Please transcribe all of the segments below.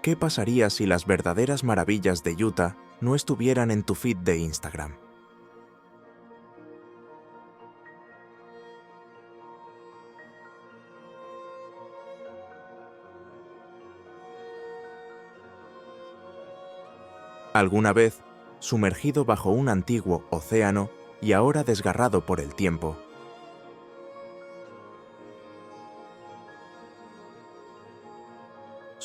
¿Qué pasaría si las verdaderas maravillas de Utah no estuvieran en tu feed de Instagram? Alguna vez, sumergido bajo un antiguo océano y ahora desgarrado por el tiempo,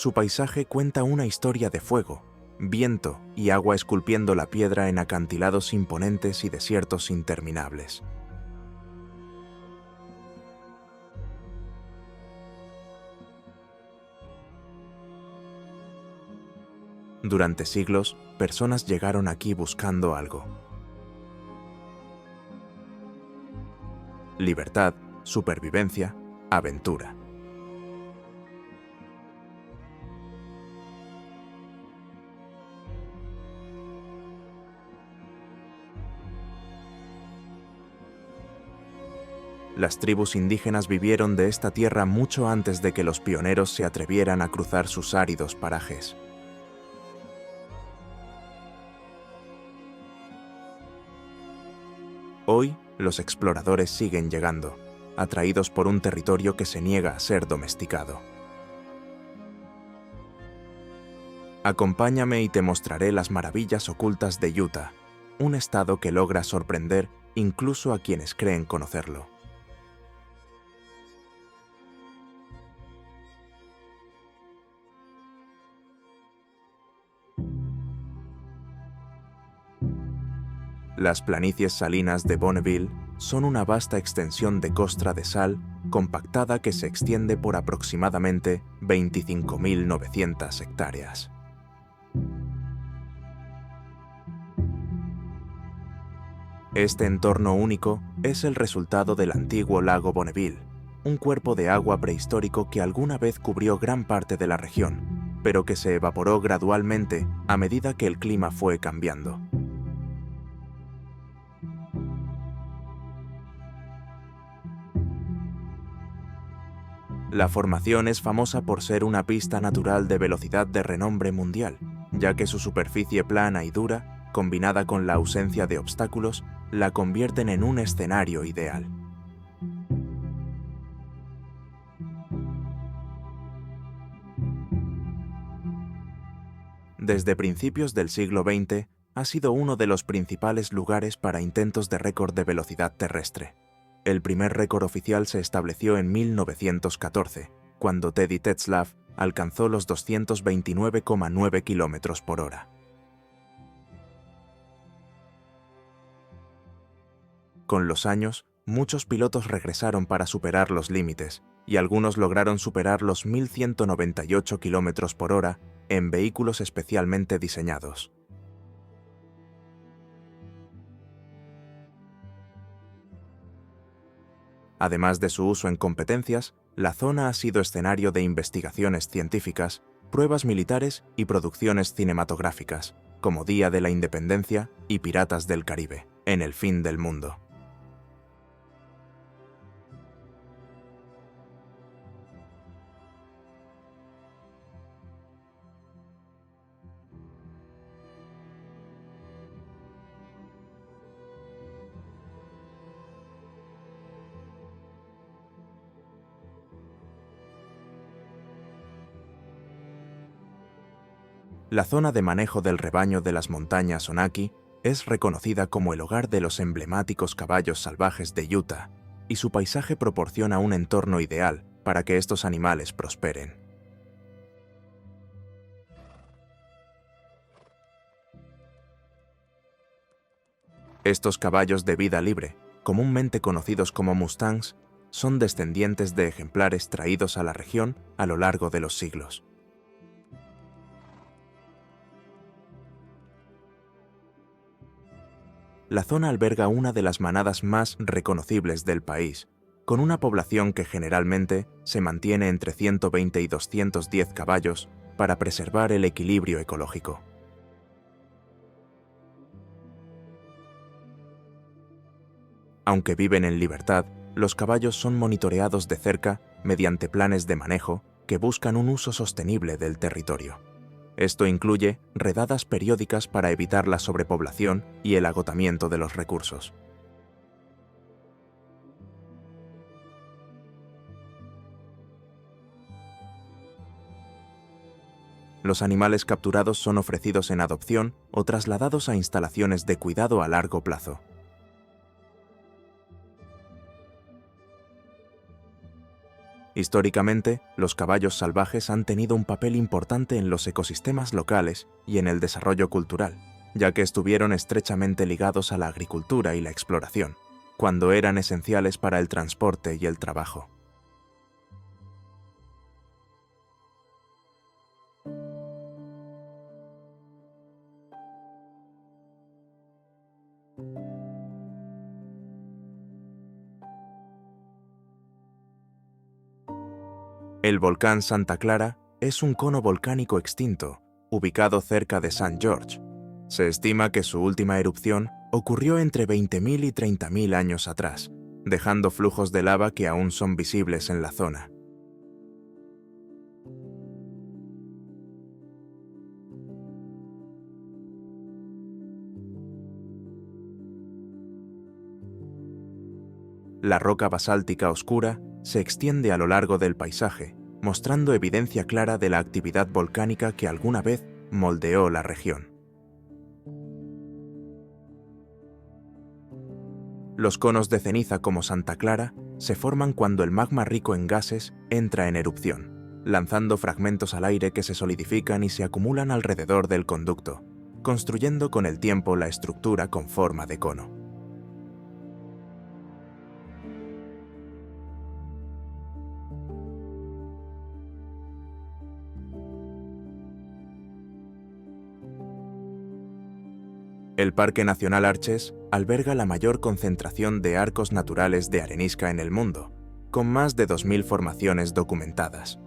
su paisaje cuenta una historia de fuego, viento y agua esculpiendo la piedra en acantilados imponentes y desiertos interminables. Durante siglos, personas llegaron aquí buscando algo. Libertad, supervivencia, aventura. Las tribus indígenas vivieron de esta tierra mucho antes de que los pioneros se atrevieran a cruzar sus áridos parajes. Hoy, los exploradores siguen llegando, atraídos por un territorio que se niega a ser domesticado. Acompáñame y te mostraré las maravillas ocultas de Utah, un estado que logra sorprender incluso a quienes creen conocerlo. Las planicies salinas de Bonneville son una vasta extensión de costra de sal compactada que se extiende por aproximadamente 25.900 hectáreas. Este entorno único es el resultado del antiguo lago Bonneville, un cuerpo de agua prehistórico que alguna vez cubrió gran parte de la región, pero que se evaporó gradualmente a medida que el clima fue cambiando. La formación es famosa por ser una pista natural de velocidad de renombre mundial, ya que su superficie plana y dura, combinada con la ausencia de obstáculos, la convierten en un escenario ideal. Desde principios del siglo XX, ha sido uno de los principales lugares para intentos de récord de velocidad terrestre. El primer récord oficial se estableció en 1914, cuando Teddy Tetzlaff alcanzó los 229,9 km por hora. Con los años, muchos pilotos regresaron para superar los límites, y algunos lograron superar los 1.198 km por hora en vehículos especialmente diseñados. Además de su uso en competencias, la zona ha sido escenario de investigaciones científicas, pruebas militares y producciones cinematográficas, como Día de la Independencia y Piratas del Caribe, en el fin del mundo. La zona de manejo del rebaño de las montañas Onaki es reconocida como el hogar de los emblemáticos caballos salvajes de Utah, y su paisaje proporciona un entorno ideal para que estos animales prosperen. Estos caballos de vida libre, comúnmente conocidos como mustangs, son descendientes de ejemplares traídos a la región a lo largo de los siglos. La zona alberga una de las manadas más reconocibles del país, con una población que generalmente se mantiene entre 120 y 210 caballos para preservar el equilibrio ecológico. Aunque viven en libertad, los caballos son monitoreados de cerca mediante planes de manejo que buscan un uso sostenible del territorio. Esto incluye redadas periódicas para evitar la sobrepoblación y el agotamiento de los recursos. Los animales capturados son ofrecidos en adopción o trasladados a instalaciones de cuidado a largo plazo. Históricamente, los caballos salvajes han tenido un papel importante en los ecosistemas locales y en el desarrollo cultural, ya que estuvieron estrechamente ligados a la agricultura y la exploración, cuando eran esenciales para el transporte y el trabajo. El volcán Santa Clara es un cono volcánico extinto, ubicado cerca de St. George. Se estima que su última erupción ocurrió entre 20.000 y 30.000 años atrás, dejando flujos de lava que aún son visibles en la zona. La roca basáltica oscura se extiende a lo largo del paisaje, mostrando evidencia clara de la actividad volcánica que alguna vez moldeó la región. Los conos de ceniza como Santa Clara se forman cuando el magma rico en gases entra en erupción, lanzando fragmentos al aire que se solidifican y se acumulan alrededor del conducto, construyendo con el tiempo la estructura con forma de cono. El Parque Nacional Arches alberga la mayor concentración de arcos naturales de arenisca en el mundo, con más de 2.000 formaciones documentadas.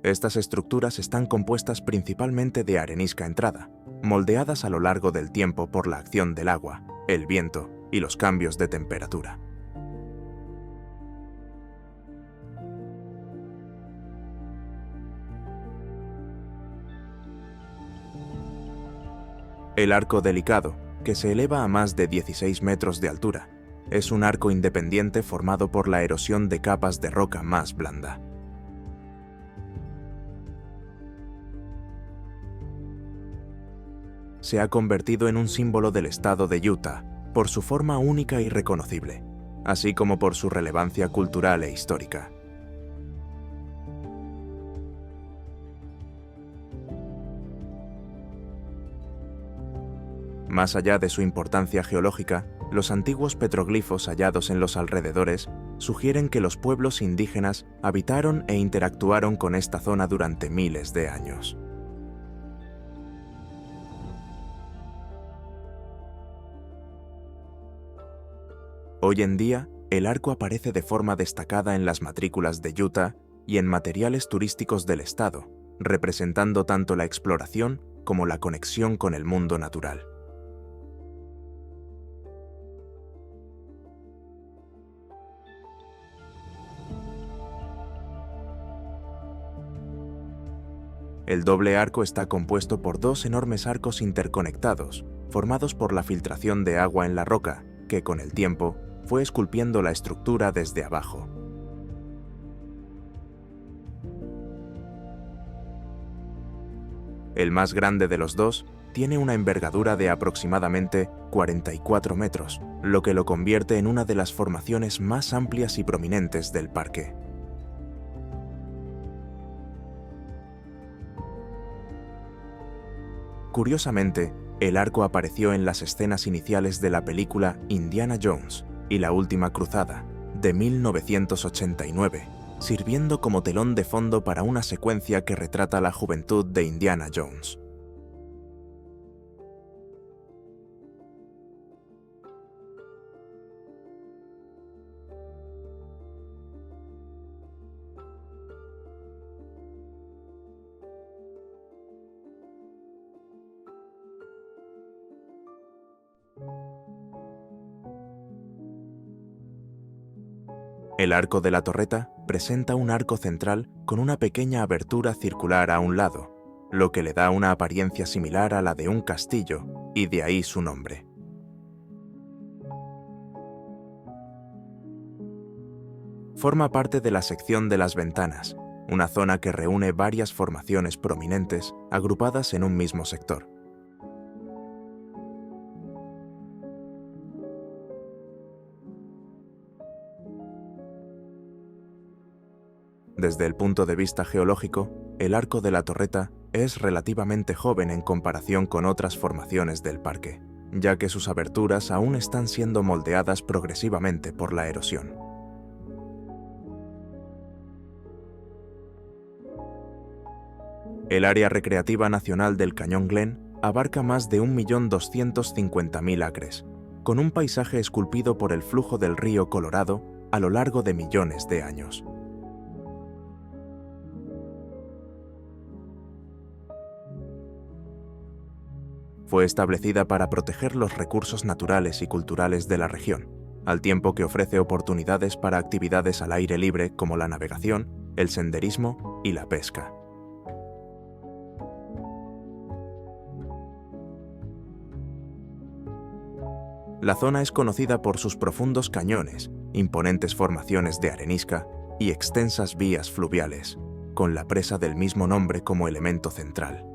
Estas estructuras están compuestas principalmente de arenisca entrada, moldeadas a lo largo del tiempo por la acción del agua, el viento y los cambios de temperatura. El arco delicado, que se eleva a más de 16 metros de altura, es un arco independiente formado por la erosión de capas de roca más blanda. Se ha convertido en un símbolo del estado de Utah por su forma única y reconocible, así como por su relevancia cultural e histórica. Más allá de su importancia geológica, los antiguos petroglifos hallados en los alrededores sugieren que los pueblos indígenas habitaron e interactuaron con esta zona durante miles de años. Hoy en día, el arco aparece de forma destacada en las matrículas de Utah y en materiales turísticos del estado, representando tanto la exploración como la conexión con el mundo natural. El doble arco está compuesto por dos enormes arcos interconectados, formados por la filtración de agua en la roca, que con el tiempo fue esculpiendo la estructura desde abajo. El más grande de los dos tiene una envergadura de aproximadamente 44 metros, lo que lo convierte en una de las formaciones más amplias y prominentes del parque. Curiosamente, el arco apareció en las escenas iniciales de la película Indiana Jones y la Última Cruzada, de 1989, sirviendo como telón de fondo para una secuencia que retrata la juventud de Indiana Jones. El arco de la torreta presenta un arco central con una pequeña abertura circular a un lado, lo que le da una apariencia similar a la de un castillo, y de ahí su nombre. Forma parte de la sección de las ventanas, una zona que reúne varias formaciones prominentes agrupadas en un mismo sector. Desde el punto de vista geológico, el arco de la torreta es relativamente joven en comparación con otras formaciones del parque, ya que sus aberturas aún están siendo moldeadas progresivamente por la erosión. El Área Recreativa Nacional del Cañón Glen abarca más de 1.250.000 acres, con un paisaje esculpido por el flujo del río Colorado a lo largo de millones de años. Fue establecida para proteger los recursos naturales y culturales de la región, al tiempo que ofrece oportunidades para actividades al aire libre como la navegación, el senderismo y la pesca. La zona es conocida por sus profundos cañones, imponentes formaciones de arenisca y extensas vías fluviales, con la presa del mismo nombre como elemento central.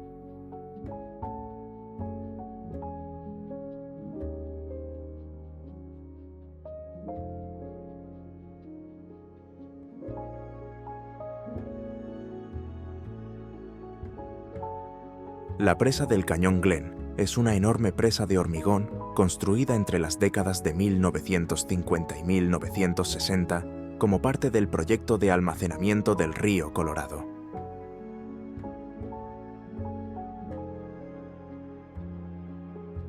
La presa del Cañón Glen es una enorme presa de hormigón construida entre las décadas de 1950 y 1960 como parte del proyecto de almacenamiento del río Colorado.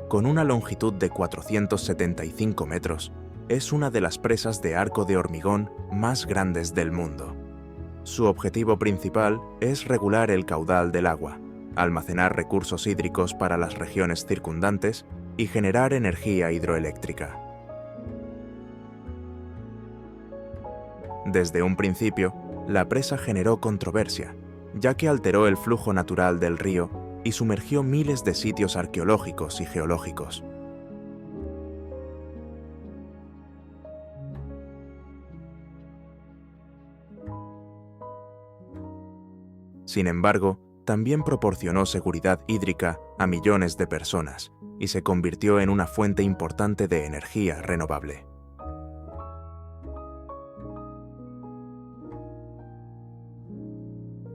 Con una longitud de 475 metros, es una de las presas de arco de hormigón más grandes del mundo. Su objetivo principal es regular el caudal del agua, almacenar recursos hídricos para las regiones circundantes y generar energía hidroeléctrica. Desde un principio, la presa generó controversia, ya que alteró el flujo natural del río y sumergió miles de sitios arqueológicos y geológicos. Sin embargo, también proporcionó seguridad hídrica a millones de personas y se convirtió en una fuente importante de energía renovable.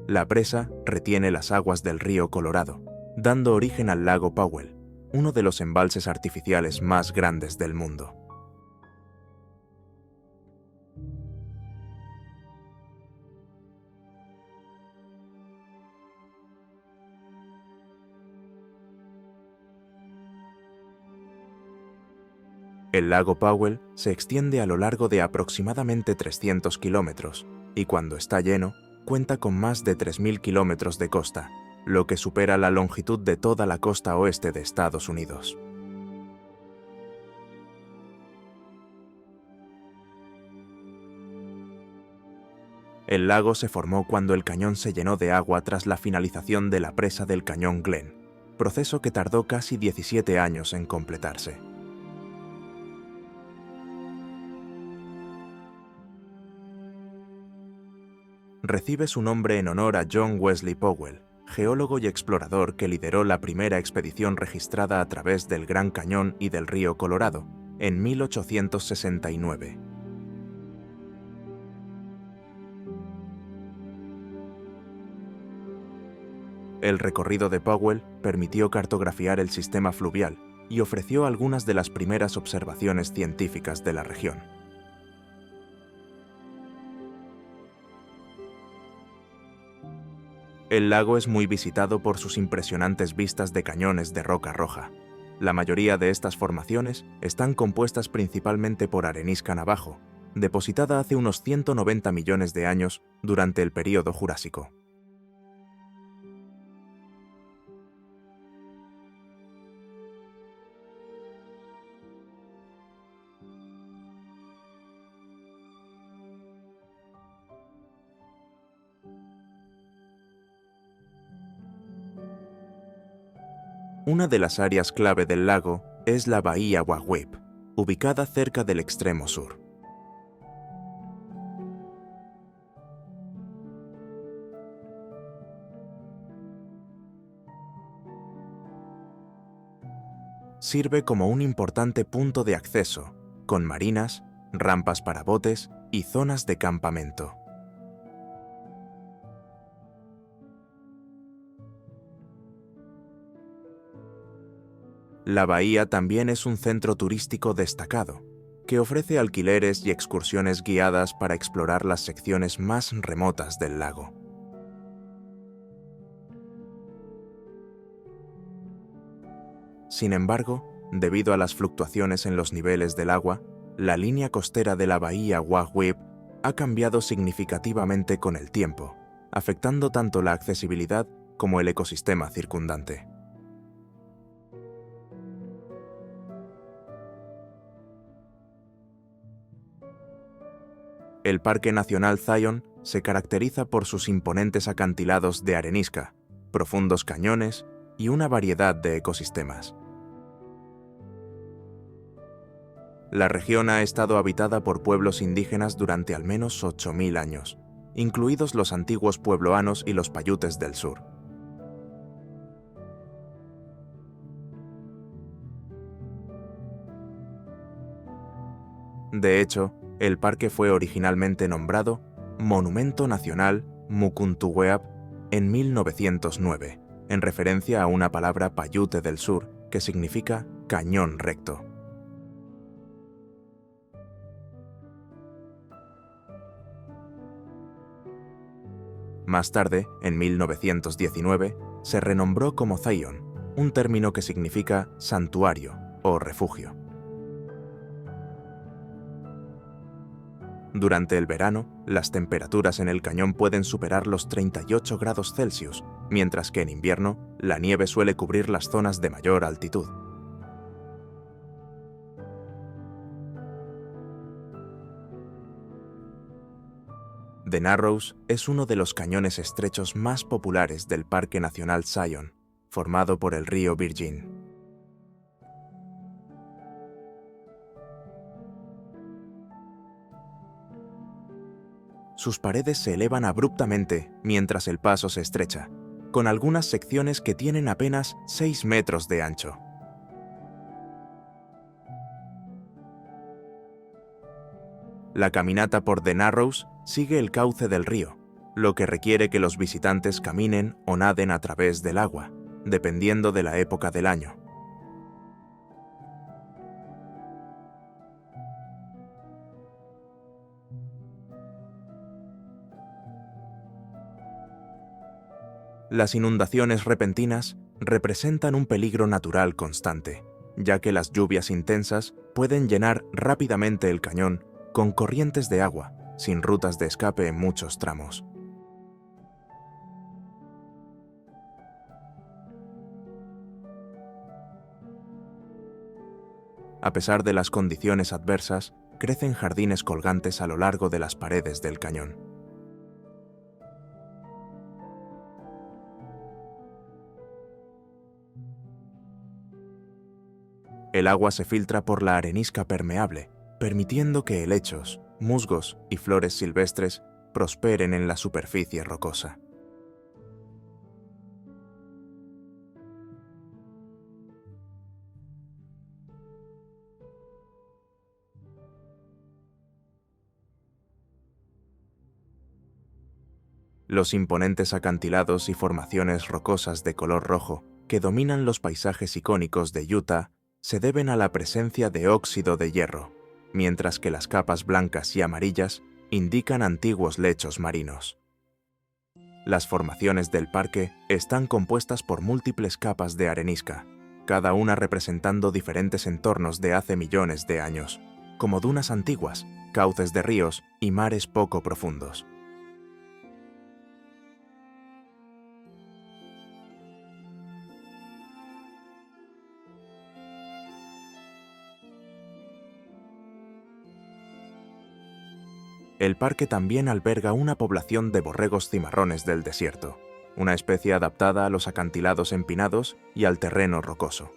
La presa retiene las aguas del río Colorado, dando origen al lago Powell, uno de los embalses artificiales más grandes del mundo. El lago Powell se extiende a lo largo de aproximadamente 300 kilómetros y cuando está lleno, cuenta con más de 3.000 kilómetros de costa, lo que supera la longitud de toda la costa oeste de Estados Unidos. El lago se formó cuando el cañón se llenó de agua tras la finalización de la presa del Cañón Glen, proceso que tardó casi 17 años en completarse. Recibe su nombre en honor a John Wesley Powell, geólogo y explorador que lideró la primera expedición registrada a través del Gran Cañón y del río Colorado, en 1869. El recorrido de Powell permitió cartografiar el sistema fluvial y ofreció algunas de las primeras observaciones científicas de la región. El lago es muy visitado por sus impresionantes vistas de cañones de roca roja. La mayoría de estas formaciones están compuestas principalmente por arenisca navajo, depositada hace unos 190 millones de años durante el período Jurásico. Una de las áreas clave del lago es la bahía Wagwip, ubicada cerca del extremo sur. Sirve como un importante punto de acceso, con marinas, rampas para botes y zonas de campamento. La bahía también es un centro turístico destacado, que ofrece alquileres y excursiones guiadas para explorar las secciones más remotas del lago. Sin embargo, debido a las fluctuaciones en los niveles del agua, la línea costera de la bahía Wagwip ha cambiado significativamente con el tiempo, afectando tanto la accesibilidad como el ecosistema circundante. El Parque Nacional Zion se caracteriza por sus imponentes acantilados de arenisca, profundos cañones y una variedad de ecosistemas. La región ha estado habitada por pueblos indígenas durante al menos 8000 años, incluidos los antiguos puebloanos y los paiutes del sur. De hecho, el parque fue originalmente nombrado Monumento Nacional Mukuntuweap en 1909, en referencia a una palabra paiute del sur que significa cañón recto. Más tarde, en 1919, se renombró como Zion, un término que significa santuario o refugio. Durante el verano, las temperaturas en el cañón pueden superar los 38 grados Celsius, mientras que en invierno, la nieve suele cubrir las zonas de mayor altitud. The Narrows es uno de los cañones estrechos más populares del Parque Nacional Zion, formado por el río Virgin. Sus paredes se elevan abruptamente mientras el paso se estrecha, con algunas secciones que tienen apenas 6 metros de ancho. La caminata por The Narrows sigue el cauce del río, lo que requiere que los visitantes caminen o naden a través del agua, dependiendo de la época del año. Las inundaciones repentinas representan un peligro natural constante, ya que las lluvias intensas pueden llenar rápidamente el cañón con corrientes de agua, sin rutas de escape en muchos tramos. A pesar de las condiciones adversas, crecen jardines colgantes a lo largo de las paredes del cañón. El agua se filtra por la arenisca permeable, permitiendo que helechos, musgos y flores silvestres prosperen en la superficie rocosa. Los imponentes acantilados y formaciones rocosas de color rojo que dominan los paisajes icónicos de Utah se deben a la presencia de óxido de hierro, mientras que las capas blancas y amarillas indican antiguos lechos marinos. Las formaciones del parque están compuestas por múltiples capas de arenisca, cada una representando diferentes entornos de hace millones de años, como dunas antiguas, cauces de ríos y mares poco profundos. El parque también alberga una población de borregos cimarrones del desierto, una especie adaptada a los acantilados empinados y al terreno rocoso.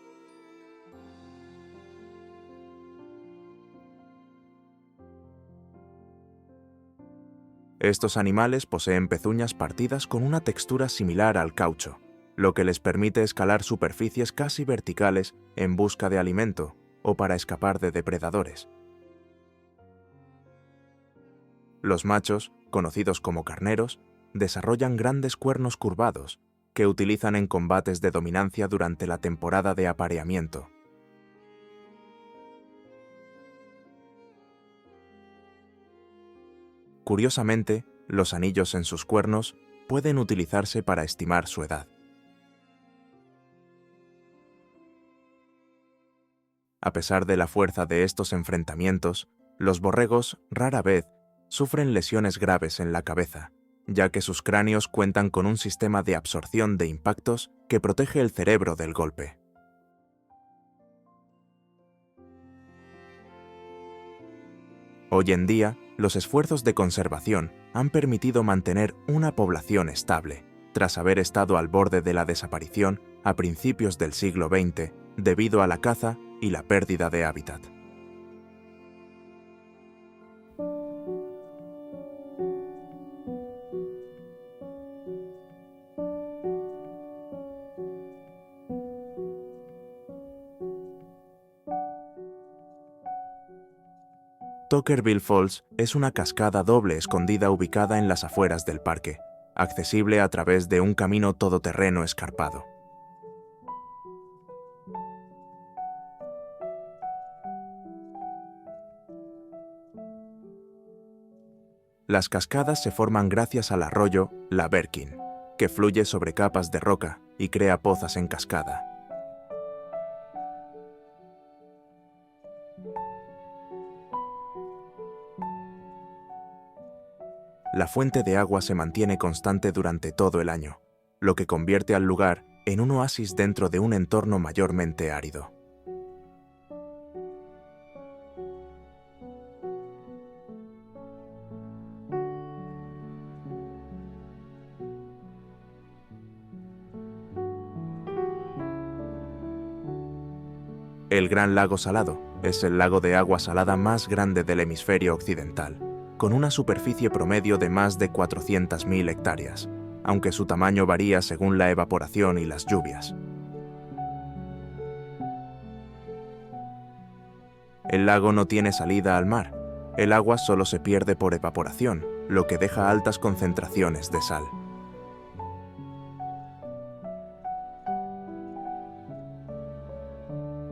Estos animales poseen pezuñas partidas con una textura similar al caucho, lo que les permite escalar superficies casi verticales en busca de alimento o para escapar de depredadores. Los machos, conocidos como carneros, desarrollan grandes cuernos curvados que utilizan en combates de dominancia durante la temporada de apareamiento. Curiosamente, los anillos en sus cuernos pueden utilizarse para estimar su edad. A pesar de la fuerza de estos enfrentamientos, los borregos rara vez sufren lesiones graves en la cabeza, ya que sus cráneos cuentan con un sistema de absorción de impactos que protege el cerebro del golpe. Hoy en día, los esfuerzos de conservación han permitido mantener una población estable, tras haber estado al borde de la desaparición a principios del siglo XX debido a la caza y la pérdida de hábitat. Tuckerville Falls es una cascada doble escondida ubicada en las afueras del parque, accesible a través de un camino todoterreno escarpado. Las cascadas se forman gracias al arroyo La Berkin, que fluye sobre capas de roca y crea pozas en cascada. La fuente de agua se mantiene constante durante todo el año, lo que convierte al lugar en un oasis dentro de un entorno mayormente árido. El Gran Lago Salado es el lago de agua salada más grande del hemisferio occidental, con una superficie promedio de más de 400.000 hectáreas, aunque su tamaño varía según la evaporación y las lluvias. El lago no tiene salida al mar. El agua solo se pierde por evaporación, lo que deja altas concentraciones de sal.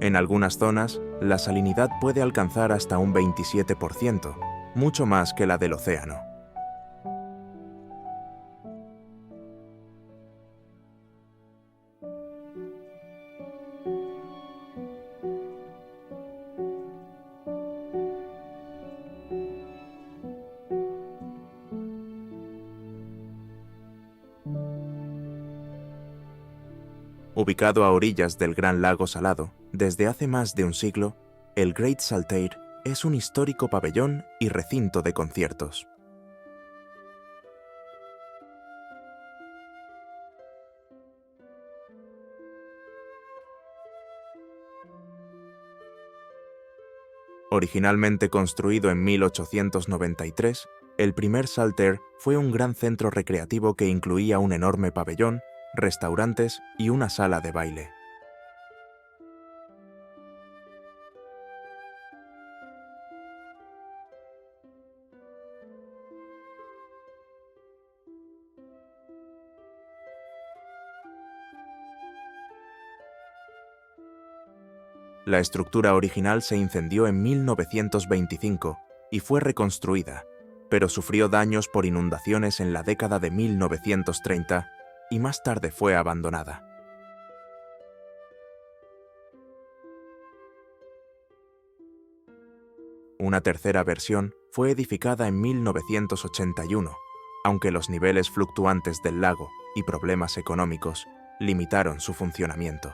En algunas zonas, la salinidad puede alcanzar hasta un 27%, mucho más que la del océano. Ubicado a orillas del Gran Lago Salado, desde hace más de un siglo, el Great Saltire es un histórico pabellón y recinto de conciertos. Originalmente construido en 1893, el primer Saltire fue un gran centro recreativo que incluía un enorme pabellón, restaurantes y una sala de baile. La estructura original se incendió en 1925 y fue reconstruida, pero sufrió daños por inundaciones en la década de 1930 y más tarde fue abandonada. Una tercera versión fue edificada en 1981, aunque los niveles fluctuantes del lago y problemas económicos limitaron su funcionamiento.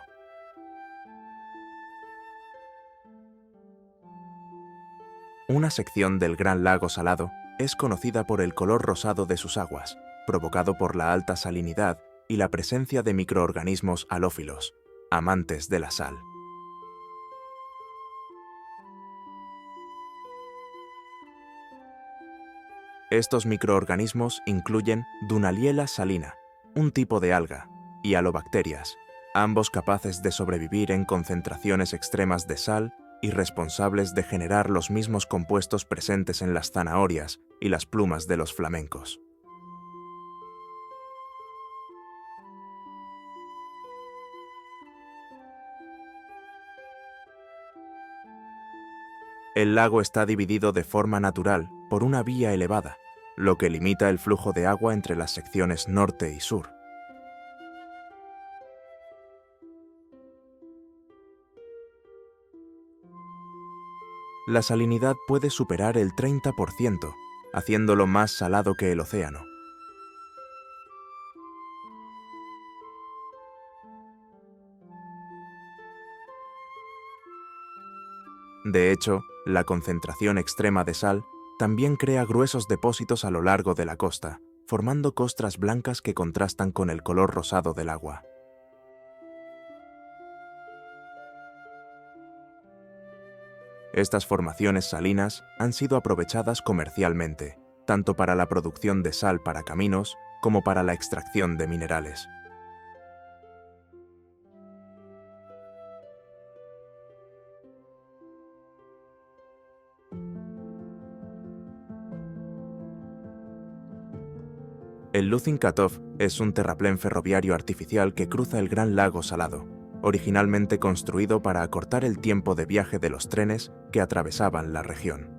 Una sección del Gran Lago Salado es conocida por el color rosado de sus aguas, provocado por la alta salinidad y la presencia de microorganismos halófilos, amantes de la sal. Estos microorganismos incluyen Dunaliella salina, un tipo de alga, y halobacterias, ambos capaces de sobrevivir en concentraciones extremas de sal y responsables de generar los mismos compuestos presentes en las zanahorias y las plumas de los flamencos. El lago está dividido de forma natural por una vía elevada, lo que limita el flujo de agua entre las secciones norte y sur. La salinidad puede superar el 30%, haciéndolo más salado que el océano. De hecho, la concentración extrema de sal también crea gruesos depósitos a lo largo de la costa, formando costras blancas que contrastan con el color rosado del agua. Estas formaciones salinas han sido aprovechadas comercialmente, tanto para la producción de sal para caminos como para la extracción de minerales. El Luzin Katov es un terraplén ferroviario artificial que cruza el Gran Lago Salado, originalmente construido para acortar el tiempo de viaje de los trenes que atravesaban la región.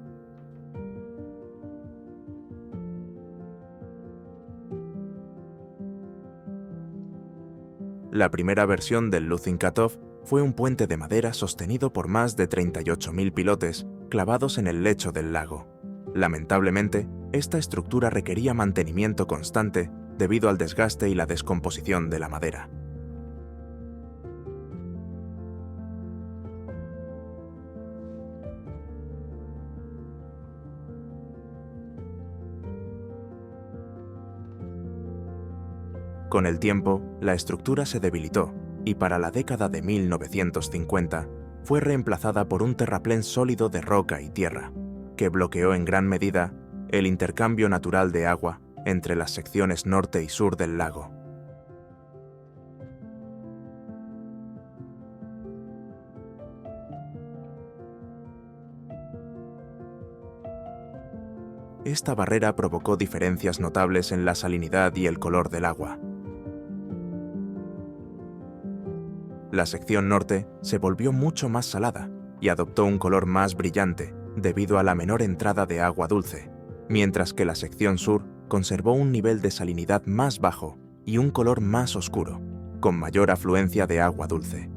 La primera versión del Luzin Katov fue un puente de madera sostenido por más de 38.000 pilotes clavados en el lecho del lago. Lamentablemente, esta estructura requería mantenimiento constante debido al desgaste y la descomposición de la madera. Con el tiempo, la estructura se debilitó y para la década de 1950 fue reemplazada por un terraplén sólido de roca y tierra, que bloqueó en gran medida el intercambio natural de agua entre las secciones norte y sur del lago. Esta barrera provocó diferencias notables en la salinidad y el color del agua. La sección norte se volvió mucho más salada y adoptó un color más brillante debido a la menor entrada de agua dulce, mientras que la sección sur conservó un nivel de salinidad más bajo y un color más oscuro, con mayor afluencia de agua dulce.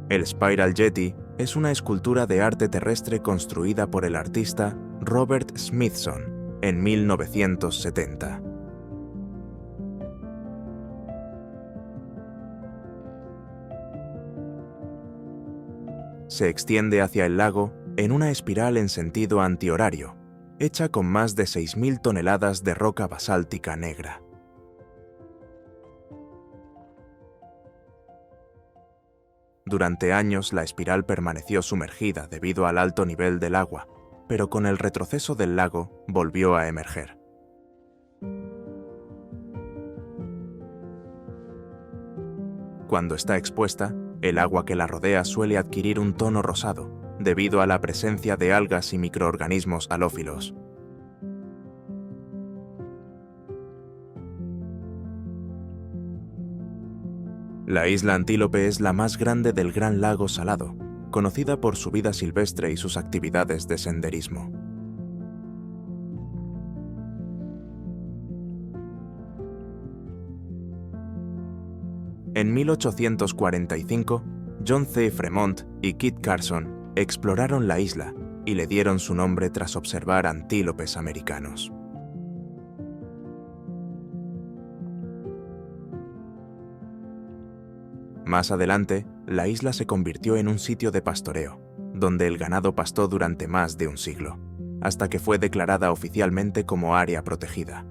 El Spiral Jetty es una escultura de arte terrestre construida por el artista Robert Smithson en 1970. Se extiende hacia el lago en una espiral en sentido antihorario, hecha con más de 6.000 toneladas de roca basáltica negra. Durante años la espiral permaneció sumergida debido al alto nivel del agua, pero con el retroceso del lago volvió a emerger. Cuando está expuesta, el agua que la rodea suele adquirir un tono rosado, debido a la presencia de algas y microorganismos halófilos. La isla Antílope es la más grande del Gran Lago Salado, conocida por su vida silvestre y sus actividades de senderismo. En 1845, John C. Fremont y Kit Carson exploraron la isla y le dieron su nombre tras observar antílopes americanos. Más adelante, la isla se convirtió en un sitio de pastoreo, donde el ganado pastó durante más de un siglo. hasta que fue declarada oficialmente como área protegida.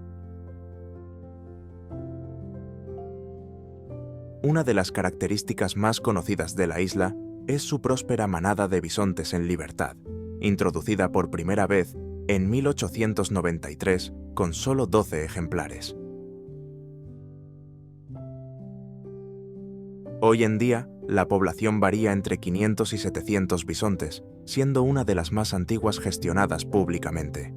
Una de las características más conocidas de la isla es su próspera manada de bisontes en libertad, introducida por primera vez en 1893 con solo 12 ejemplares. Hoy en día, la población varía entre 500 y 700 bisontes, siendo una de las más antiguas gestionadas públicamente.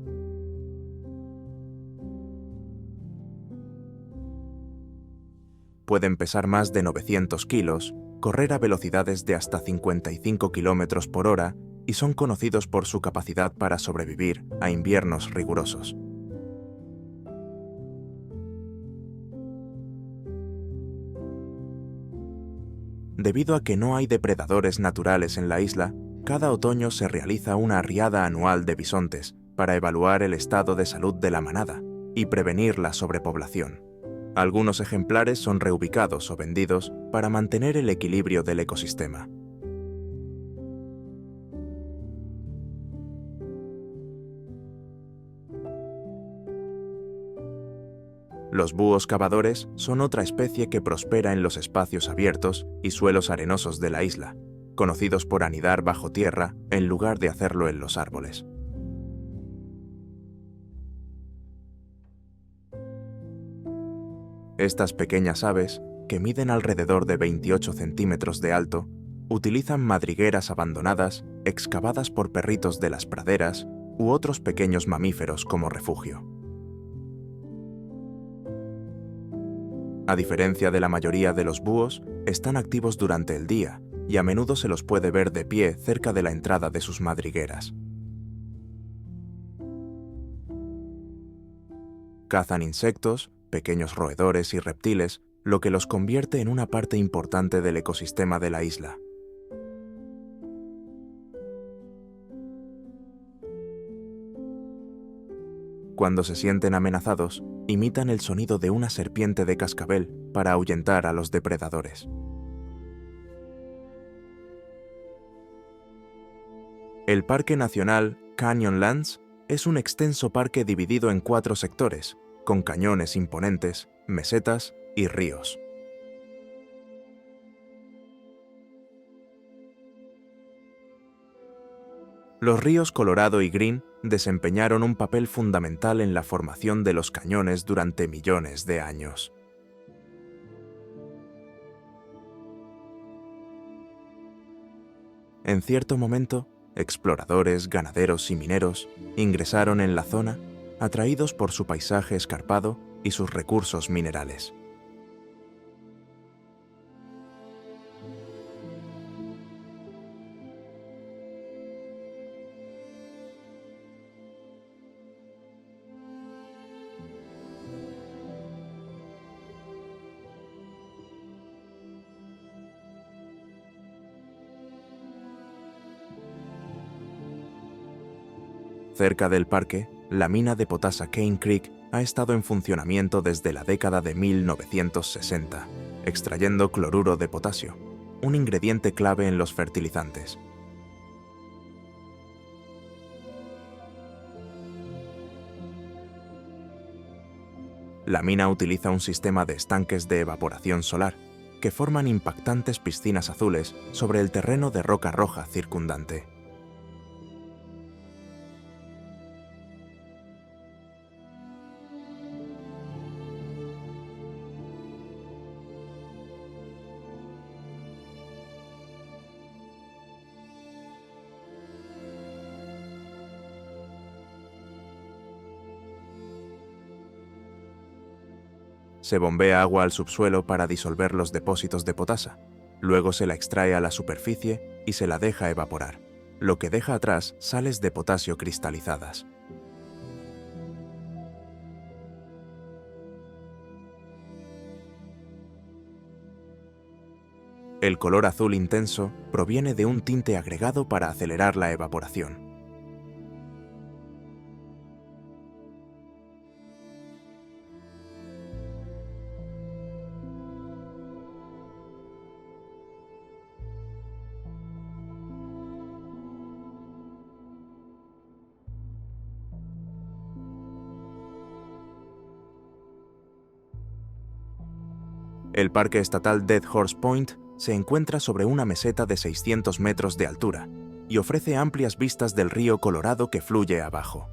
Pueden pesar más de 900 kilos, correr a velocidades de hasta 55 km por hora y son conocidos por su capacidad para sobrevivir a inviernos rigurosos. Debido a que no hay depredadores naturales en la isla, cada otoño se realiza una arriada anual de bisontes para evaluar el estado de salud de la manada y prevenir la sobrepoblación. Algunos ejemplares son reubicados o vendidos para mantener el equilibrio del ecosistema. Los búhos cavadores son otra especie que prospera en los espacios abiertos y suelos arenosos de la isla, conocidos por anidar bajo tierra en lugar de hacerlo en los árboles. Estas pequeñas aves, que miden alrededor de 28 centímetros de alto, utilizan madrigueras abandonadas excavadas por perritos de las praderas u otros pequeños mamíferos como refugio. A diferencia de la mayoría de los búhos, están activos durante el día y a menudo se los puede ver de pie cerca de la entrada de sus madrigueras. Cazan insectos, pequeños roedores y reptiles, lo que los convierte en una parte importante del ecosistema de la isla. Cuando se sienten amenazados, imitan el sonido de una serpiente de cascabel para ahuyentar a los depredadores. El Parque Nacional Canyonlands es un extenso parque dividido en 4 sectores, con cañones imponentes, mesetas y ríos. Los ríos Colorado y Green desempeñaron un papel fundamental en la formación de los cañones durante millones de años. En cierto momento, exploradores, ganaderos y mineros ingresaron en la zona, atraídos por su paisaje escarpado y sus recursos minerales. Cerca del parque, la mina de potasa Cane Creek ha estado en funcionamiento desde la década de 1960, extrayendo cloruro de potasio, un ingrediente clave en los fertilizantes. La mina utiliza un sistema de estanques de evaporación solar, que forman impactantes piscinas azules sobre el terreno de roca roja circundante. Se bombea agua al subsuelo para disolver los depósitos de potasa. Luego se la extrae a la superficie y se la deja evaporar, lo que deja atrás sales de potasio cristalizadas. El color azul intenso proviene de un tinte agregado para acelerar la evaporación. El Parque Estatal Dead Horse Point se encuentra sobre una meseta de 600 metros de altura y ofrece amplias vistas del río Colorado que fluye abajo.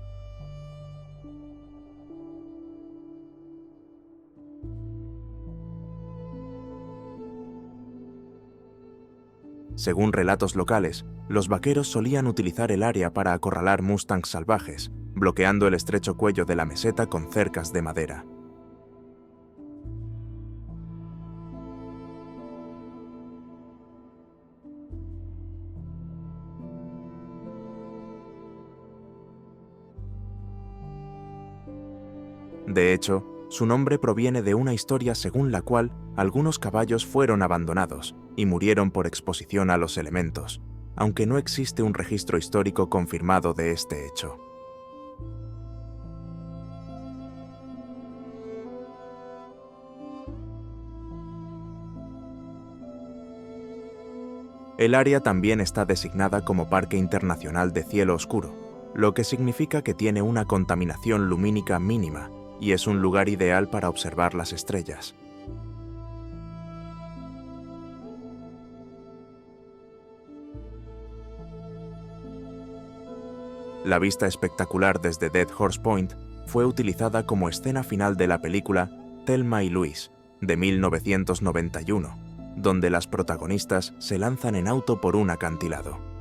Según relatos locales, los vaqueros solían utilizar el área para acorralar mustangs salvajes, bloqueando el estrecho cuello de la meseta con cercas de madera. De hecho, su nombre proviene de una historia según la cual algunos caballos fueron abandonados y murieron por exposición a los elementos, aunque no existe un registro histórico confirmado de este hecho. El área también está designada como Parque Internacional de Cielo Oscuro, lo que significa que tiene una contaminación lumínica mínima y es un lugar ideal para observar las estrellas. La vista espectacular desde Dead Horse Point fue utilizada como escena final de la película Thelma y Louise, de 1991, donde las protagonistas se lanzan en auto por un acantilado.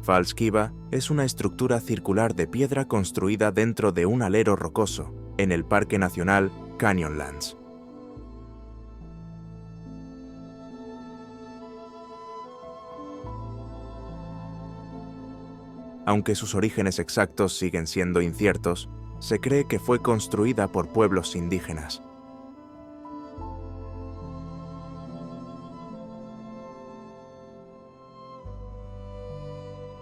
False Kiva es una estructura circular de piedra construida dentro de un alero rocoso en el Parque Nacional Canyonlands. Aunque sus orígenes exactos siguen siendo inciertos, se cree que fue construida por pueblos indígenas.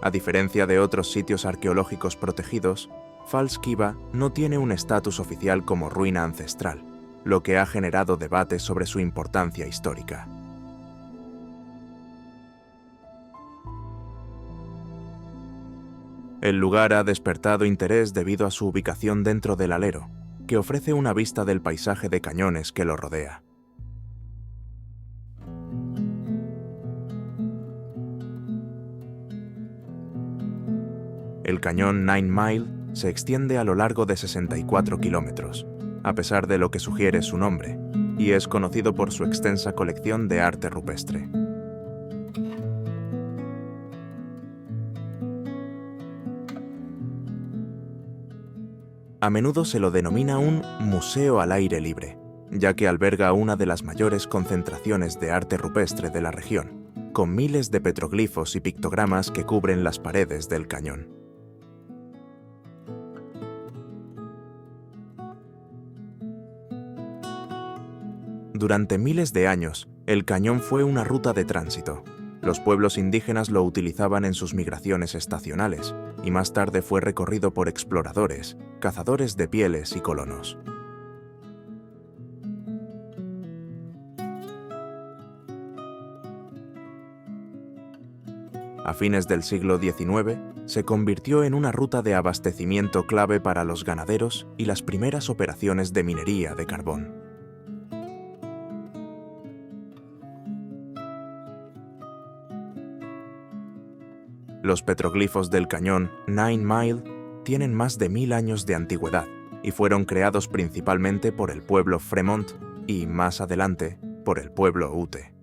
A diferencia de otros sitios arqueológicos protegidos, False Kiva no tiene un estatus oficial como ruina ancestral, lo que ha generado debates sobre su importancia histórica. El lugar ha despertado interés debido a su ubicación dentro del alero, que ofrece una vista del paisaje de cañones que lo rodea. El cañón Nine Mile se extiende a lo largo de 64 kilómetros, a pesar de lo que sugiere su nombre, y es conocido por su extensa colección de arte rupestre. A menudo se lo denomina un museo al aire libre, ya que alberga una de las mayores concentraciones de arte rupestre de la región, con miles de petroglifos y pictogramas que cubren las paredes del cañón. Durante miles de años, el cañón fue una ruta de tránsito. Los pueblos indígenas lo utilizaban en sus migraciones estacionales, y más tarde fue recorrido por exploradores, cazadores de pieles y colonos. A fines del siglo XIX, se convirtió en una ruta de abastecimiento clave para los ganaderos y las primeras operaciones de minería de carbón. Los petroglifos del cañón Nine Mile tienen más de 1000 años de antigüedad y fueron creados principalmente por el pueblo Fremont y, más adelante, por el pueblo Ute.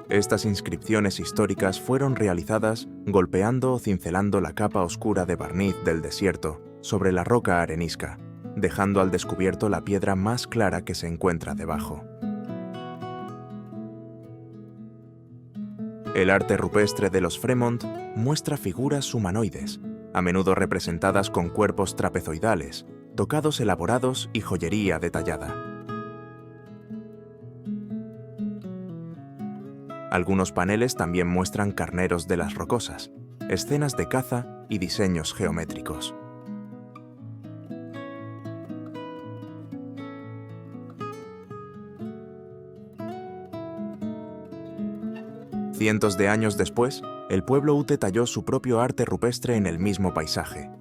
Estas inscripciones históricas fueron realizadas golpeando o cincelando la capa oscura de barniz del desierto sobre la roca arenisca, dejando al descubierto la piedra más clara que se encuentra debajo. El arte rupestre de los Fremont muestra figuras humanoides, a menudo representadas con cuerpos trapezoidales, tocados elaborados y joyería detallada. Algunos paneles también muestran carneros de las rocosas, escenas de caza y diseños geométricos. Cientos de años después, el pueblo Ute talló su propio arte rupestre en el mismo paisaje.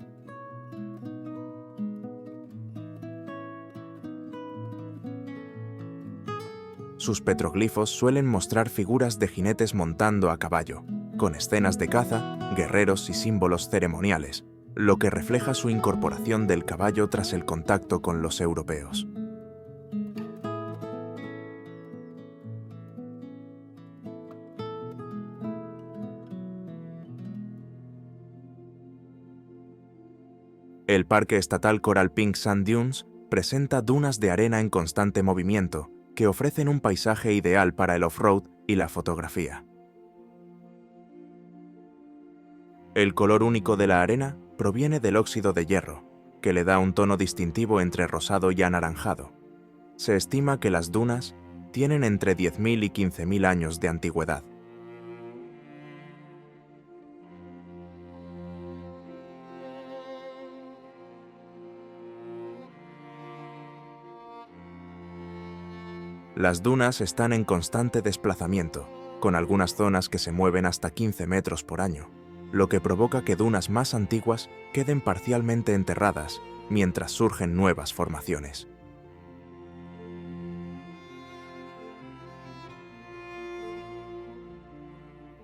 Sus petroglifos suelen mostrar figuras de jinetes montando a caballo, con escenas de caza, guerreros y símbolos ceremoniales, lo que refleja su incorporación del caballo tras el contacto con los europeos. El Parque Estatal Coral Pink Sand Dunes presenta dunas de arena en constante movimiento que ofrecen un paisaje ideal para el off-road y la fotografía. El color único de la arena proviene del óxido de hierro, que le da un tono distintivo entre rosado y anaranjado. Se estima que las dunas tienen entre 10.000 y 15.000 años de antigüedad. Las dunas están en constante desplazamiento, con algunas zonas que se mueven hasta 15 metros por año, lo que provoca que dunas más antiguas queden parcialmente enterradas mientras surgen nuevas formaciones.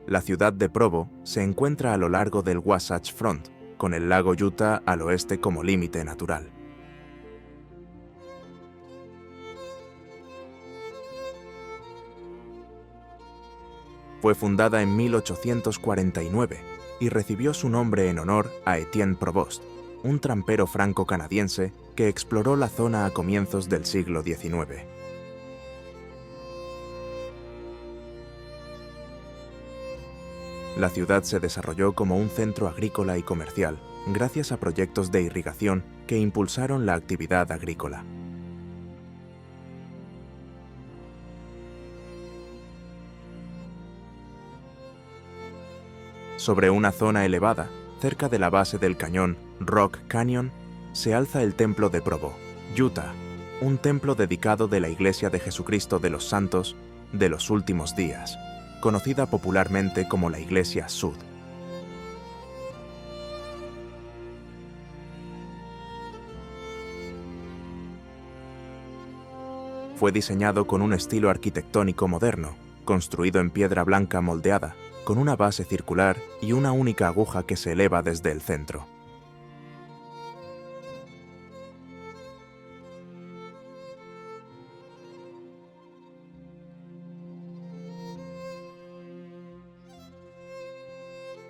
La ciudad de Provo se encuentra a lo largo del Wasatch Front, con el lago Utah al oeste como límite natural. Fue fundada en 1849 y recibió su nombre en honor a Etienne Provost, un trampero franco-canadiense que exploró la zona a comienzos del siglo XIX. La ciudad se desarrolló como un centro agrícola y comercial, gracias a proyectos de irrigación que impulsaron la actividad agrícola. Sobre una zona elevada, cerca de la base del cañón Rock Canyon, se alza el Templo de Provo, Utah, un templo dedicado de la Iglesia de Jesucristo de los Santos de los Últimos Días, conocida popularmente como la Iglesia Sud. Fue diseñado con un estilo arquitectónico moderno, construido en piedra blanca moldeada, con una base circular y una única aguja que se eleva desde el centro.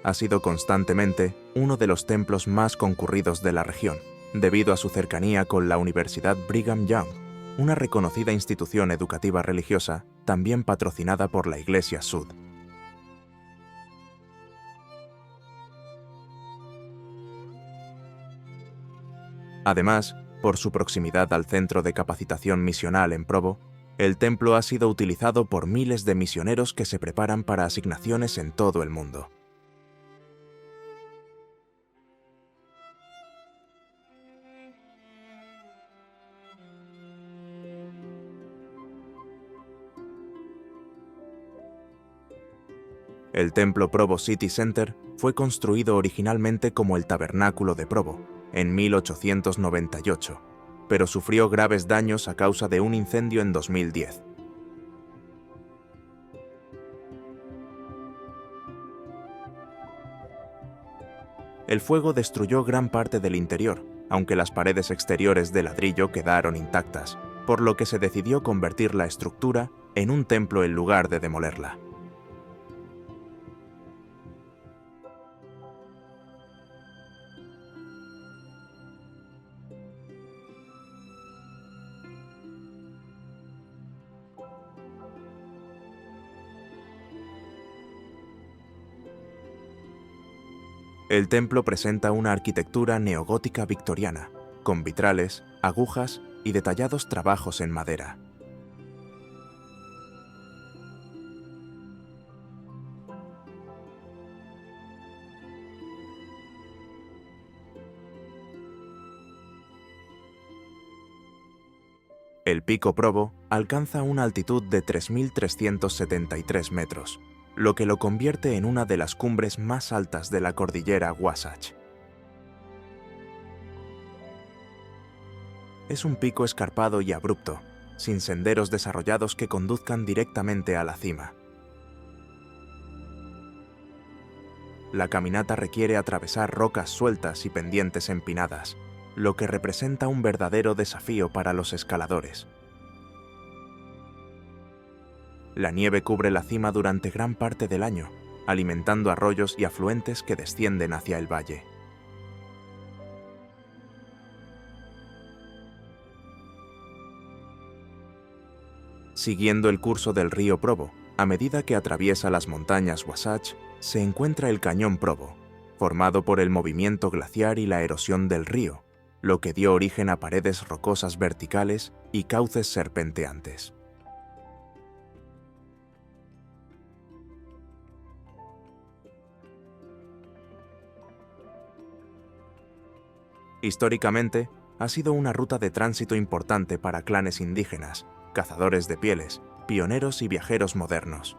Ha sido constantemente uno de los templos más concurridos de la región, debido a su cercanía con la Universidad Brigham Young, una reconocida institución educativa religiosa también patrocinada por la Iglesia Sud. Además, por su proximidad al centro de capacitación misional en Provo, el templo ha sido utilizado por miles de misioneros que se preparan para asignaciones en todo el mundo. El templo Provo City Center fue construido originalmente como el Tabernáculo de Provo, en 1898, pero sufrió graves daños a causa de un incendio en 2010. El fuego destruyó gran parte del interior, aunque las paredes exteriores de ladrillo quedaron intactas, por lo que se decidió convertir la estructura en un templo en lugar de demolerla. El templo presenta una arquitectura neogótica victoriana, con vitrales, agujas y detallados trabajos en madera. El Pico Provo alcanza una altitud de 3.373 metros, lo que lo convierte en una de las cumbres más altas de la cordillera Wasatch. Es un pico escarpado y abrupto, sin senderos desarrollados que conduzcan directamente a la cima. La caminata requiere atravesar rocas sueltas y pendientes empinadas, lo que representa un verdadero desafío para los escaladores. La nieve cubre la cima durante gran parte del año, alimentando arroyos y afluentes que descienden hacia el valle. Siguiendo el curso del río Provo, a medida que atraviesa las montañas Wasatch, se encuentra el Cañón Provo, formado por el movimiento glaciar y la erosión del río, lo que dio origen a paredes rocosas verticales y cauces serpenteantes. Históricamente, ha sido una ruta de tránsito importante para clanes indígenas, cazadores de pieles, pioneros y viajeros modernos.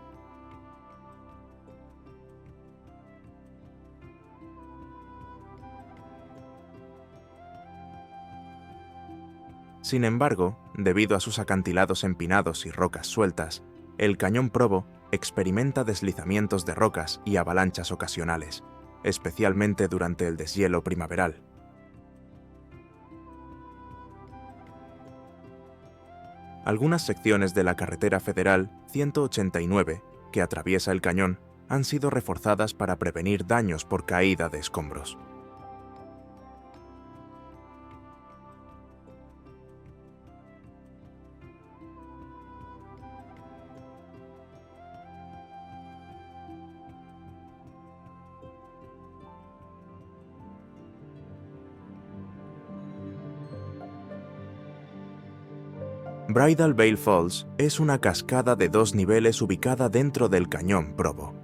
Sin embargo, debido a sus acantilados empinados y rocas sueltas, el Cañón Provo experimenta deslizamientos de rocas y avalanchas ocasionales, especialmente durante el deshielo primaveral. Algunas secciones de la carretera federal 189, que atraviesa el cañón, han sido reforzadas para prevenir daños por caída de escombros. Bridal Veil Falls es una cascada de 2 niveles ubicada dentro del Cañón Provo.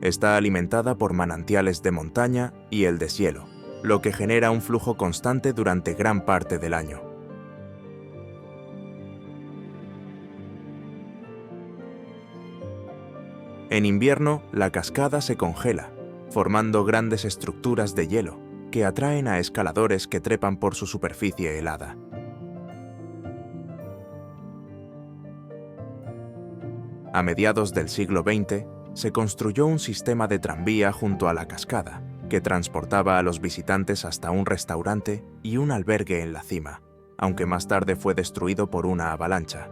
Está alimentada por manantiales de montaña y el deshielo, lo que genera un flujo constante durante gran parte del año. En invierno, la cascada se congela, formando grandes estructuras de hielo que atraen a escaladores que trepan por su superficie helada. A mediados del siglo XX, se construyó un sistema de tranvía junto a la cascada, que transportaba a los visitantes hasta un restaurante y un albergue en la cima, aunque más tarde fue destruido por una avalancha.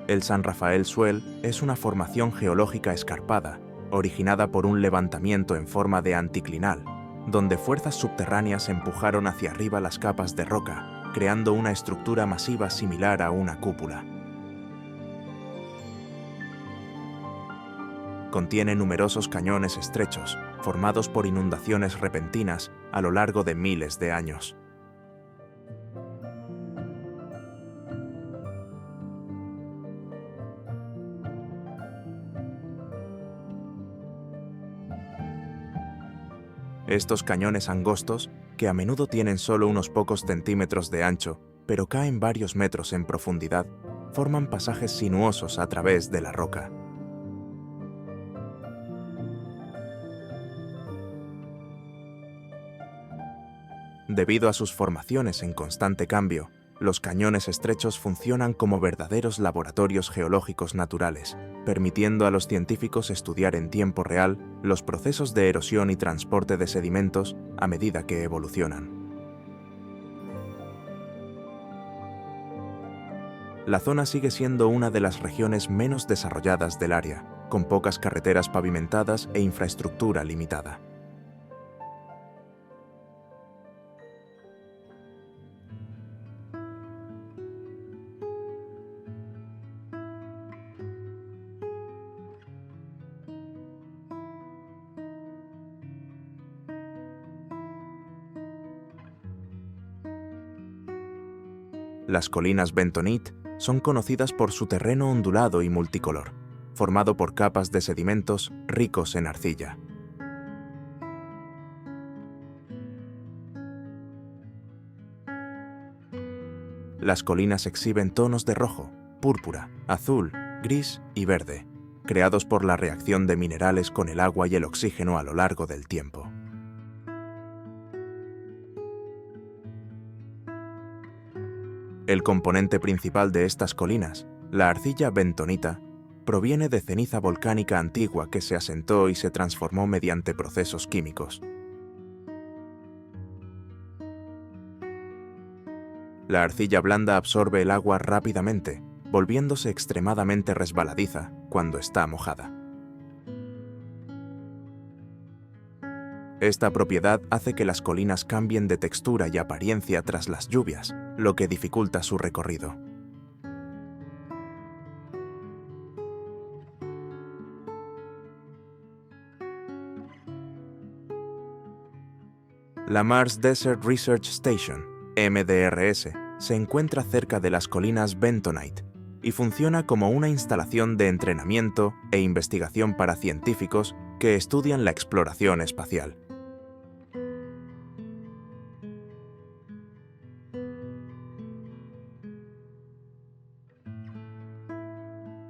El San Rafael Swell es una formación geológica escarpada, originada por un levantamiento en forma de anticlinal, donde fuerzas subterráneas empujaron hacia arriba las capas de roca, creando una estructura masiva similar a una cúpula. Contiene numerosos cañones estrechos, formados por inundaciones repentinas a lo largo de miles de años. Estos cañones angostos, que a menudo tienen solo unos pocos centímetros de ancho, pero caen varios metros en profundidad, forman pasajes sinuosos a través de la roca. Debido a sus formaciones en constante cambio, los cañones estrechos funcionan como verdaderos laboratorios geológicos naturales, permitiendo a los científicos estudiar en tiempo real los procesos de erosión y transporte de sedimentos a medida que evolucionan. La zona sigue siendo una de las regiones menos desarrolladas del área, con pocas carreteras pavimentadas e infraestructura limitada. Las colinas Bentonite son conocidas por su terreno ondulado y multicolor, formado por capas de sedimentos ricos en arcilla. Las colinas exhiben tonos de rojo, púrpura, azul, gris y verde, creados por la reacción de minerales con el agua y el oxígeno a lo largo del tiempo. El componente principal de estas colinas, la arcilla bentonita, proviene de ceniza volcánica antigua que se asentó y se transformó mediante procesos químicos. La arcilla blanda absorbe el agua rápidamente, volviéndose extremadamente resbaladiza cuando está mojada. Esta propiedad hace que las colinas cambien de textura y apariencia tras las lluvias, lo que dificulta su recorrido. La Mars Desert Research Station, MDRS, se encuentra cerca de las colinas Bentonite y funciona como una instalación de entrenamiento e investigación para científicos que estudian la exploración espacial.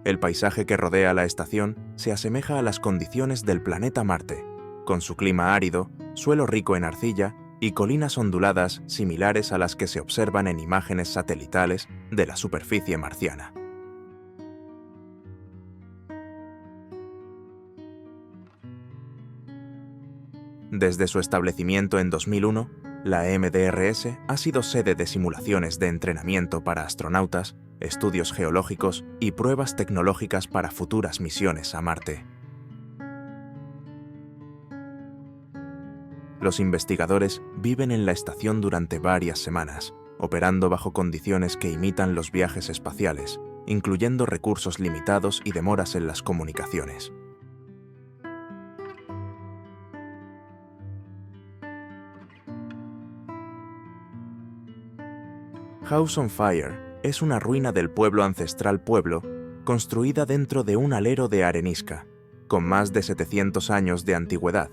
El paisaje que rodea la estación se asemeja a las condiciones del planeta Marte, con su clima árido, suelo rico en arcilla y colinas onduladas similares a las que se observan en imágenes satelitales de la superficie marciana. Desde su establecimiento en 2001, la MDRS ha sido sede de simulaciones de entrenamiento para astronautas, estudios geológicos y pruebas tecnológicas para futuras misiones a Marte. Los investigadores viven en la estación durante varias semanas, operando bajo condiciones que imitan los viajes espaciales, incluyendo recursos limitados y demoras en las comunicaciones. House on Fire es una ruina del pueblo ancestral Pueblo, construida dentro de un alero de arenisca, con más de 700 años de antigüedad.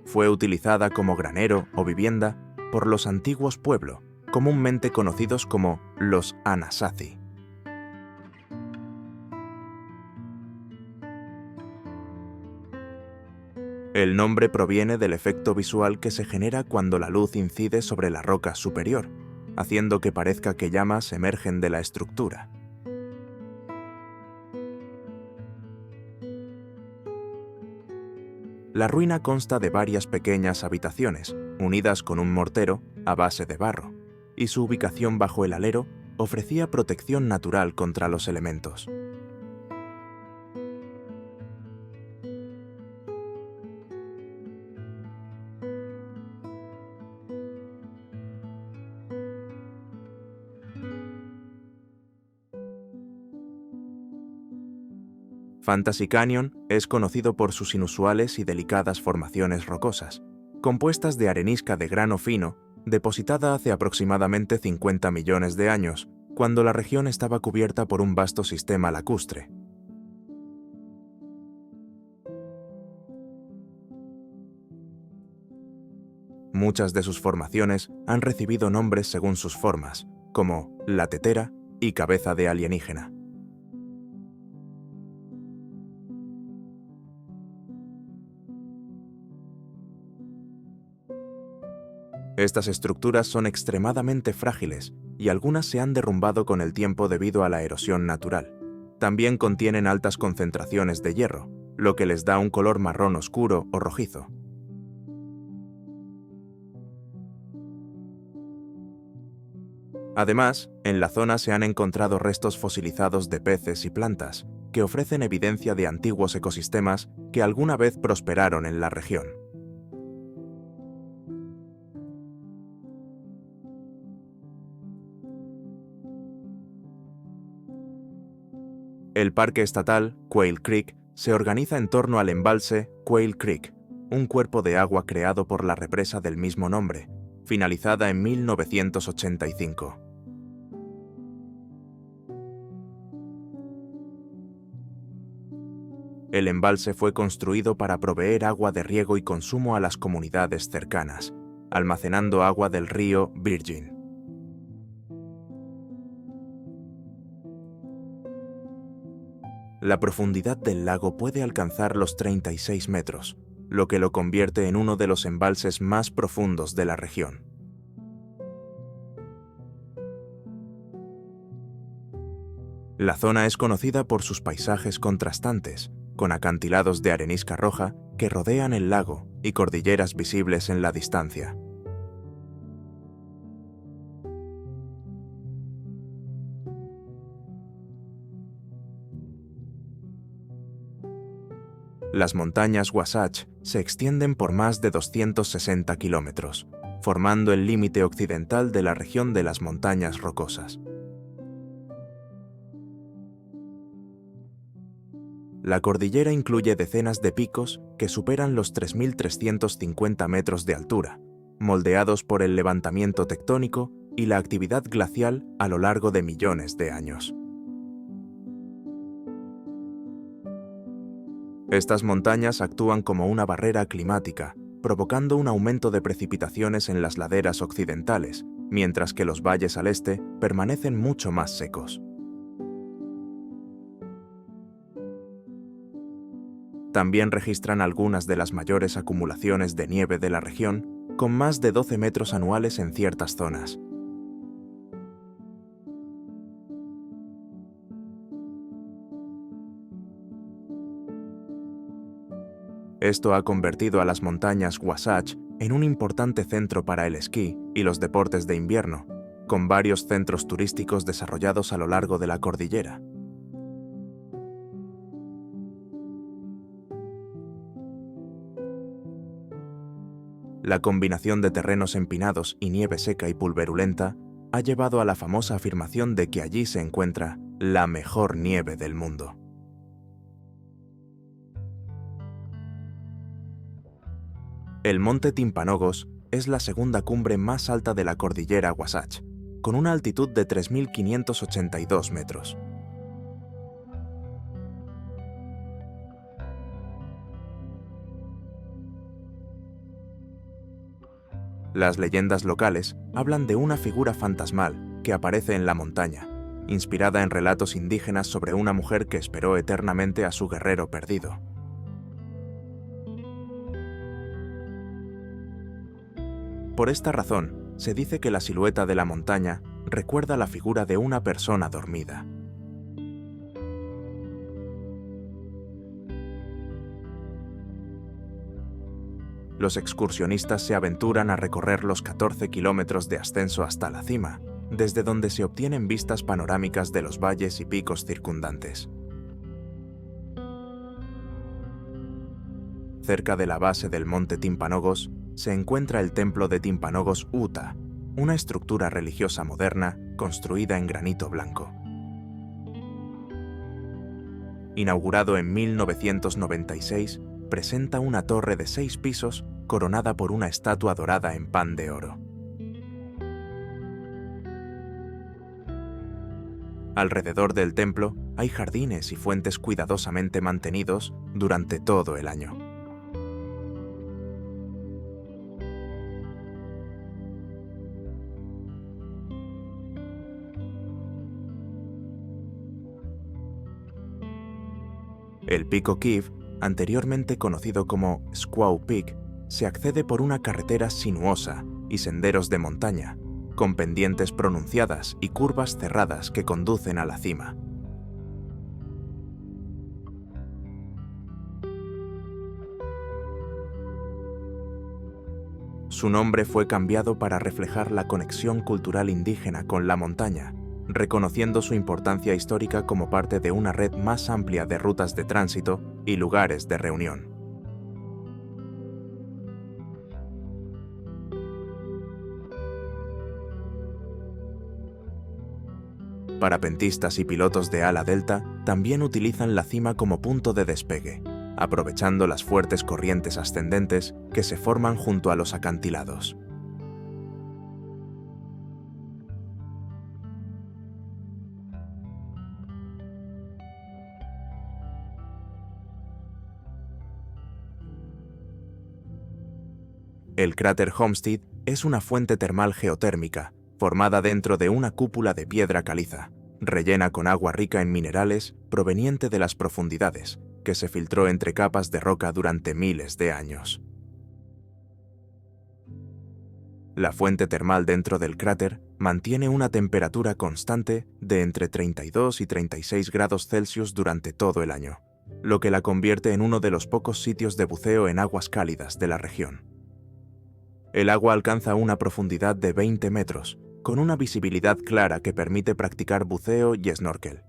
Fue utilizada como granero o vivienda por los antiguos Pueblo, comúnmente conocidos como los Anasazi. El nombre proviene del efecto visual que se genera cuando la luz incide sobre la roca superior, haciendo que parezca que llamas emergen de la estructura. La ruina consta de varias pequeñas habitaciones, unidas con un mortero a base de barro, y su ubicación bajo el alero ofrecía protección natural contra los elementos. Fantasy Canyon es conocido por sus inusuales y delicadas formaciones rocosas, compuestas de arenisca de grano fino, depositada hace aproximadamente 50 millones de años, cuando la región estaba cubierta por un vasto sistema lacustre. Muchas de sus formaciones han recibido nombres según sus formas, como la tetera y cabeza de alienígena. Estas estructuras son extremadamente frágiles y algunas se han derrumbado con el tiempo debido a la erosión natural. También contienen altas concentraciones de hierro, lo que les da un color marrón oscuro o rojizo. Además, en la zona se han encontrado restos fosilizados de peces y plantas, que ofrecen evidencia de antiguos ecosistemas que alguna vez prosperaron en la región. El Parque Estatal Quail Creek se organiza en torno al embalse Quail Creek, un cuerpo de agua creado por la represa del mismo nombre, finalizada en 1985. El embalse fue construido para proveer agua de riego y consumo a las comunidades cercanas, almacenando agua del río Virgin. La profundidad del lago puede alcanzar los 36 metros, lo que lo convierte en uno de los embalses más profundos de la región. La zona es conocida por sus paisajes contrastantes, con acantilados de arenisca roja que rodean el lago y cordilleras visibles en la distancia. Las montañas Wasatch se extienden por más de 260 kilómetros, formando el límite occidental de la región de las Montañas Rocosas. La cordillera incluye decenas de picos que superan los 3.350 metros de altura, moldeados por el levantamiento tectónico y la actividad glacial a lo largo de millones de años. Estas montañas actúan como una barrera climática, provocando un aumento de precipitaciones en las laderas occidentales, mientras que los valles al este permanecen mucho más secos. También registran algunas de las mayores acumulaciones de nieve de la región, con más de 12 metros anuales en ciertas zonas. Esto ha convertido a las montañas Wasatch en un importante centro para el esquí y los deportes de invierno, con varios centros turísticos desarrollados a lo largo de la cordillera. La combinación de terrenos empinados y nieve seca y pulverulenta ha llevado a la famosa afirmación de que allí se encuentra la mejor nieve del mundo. El monte Timpanogos es la segunda cumbre más alta de la cordillera Wasatch, con una altitud de 3.582 metros. Las leyendas locales hablan de una figura fantasmal que aparece en la montaña, inspirada en relatos indígenas sobre una mujer que esperó eternamente a su guerrero perdido. Por esta razón, se dice que la silueta de la montaña recuerda la figura de una persona dormida. Los excursionistas se aventuran a recorrer los 14 kilómetros de ascenso hasta la cima, desde donde se obtienen vistas panorámicas de los valles y picos circundantes. Cerca de la base del monte Timpanogos se encuentra el templo de Timpanogos Utah, una estructura religiosa moderna construida en granito blanco. Inaugurado en 1996, presenta una torre de 6 pisos coronada por una estatua dorada en pan de oro. Alrededor del templo hay jardines y fuentes cuidadosamente mantenidos durante todo el año. El pico Kiev, anteriormente conocido como Squaw Peak, se accede por una carretera sinuosa y senderos de montaña, con pendientes pronunciadas y curvas cerradas que conducen a la cima. Su nombre fue cambiado para reflejar la conexión cultural indígena con la montaña, reconociendo su importancia histórica como parte de una red más amplia de rutas de tránsito y lugares de reunión. Parapentistas y pilotos de ala delta también utilizan la cima como punto de despegue, aprovechando las fuertes corrientes ascendentes que se forman junto a los acantilados. El cráter Homestead es una fuente termal geotérmica formada dentro de una cúpula de piedra caliza, rellena con agua rica en minerales proveniente de las profundidades, que se filtró entre capas de roca durante miles de años. La fuente termal dentro del cráter mantiene una temperatura constante de entre 32 y 36 grados Celsius durante todo el año, lo que la convierte en uno de los pocos sitios de buceo en aguas cálidas de la región. El agua alcanza una profundidad de 20 metros, con una visibilidad clara que permite practicar buceo y snorkel.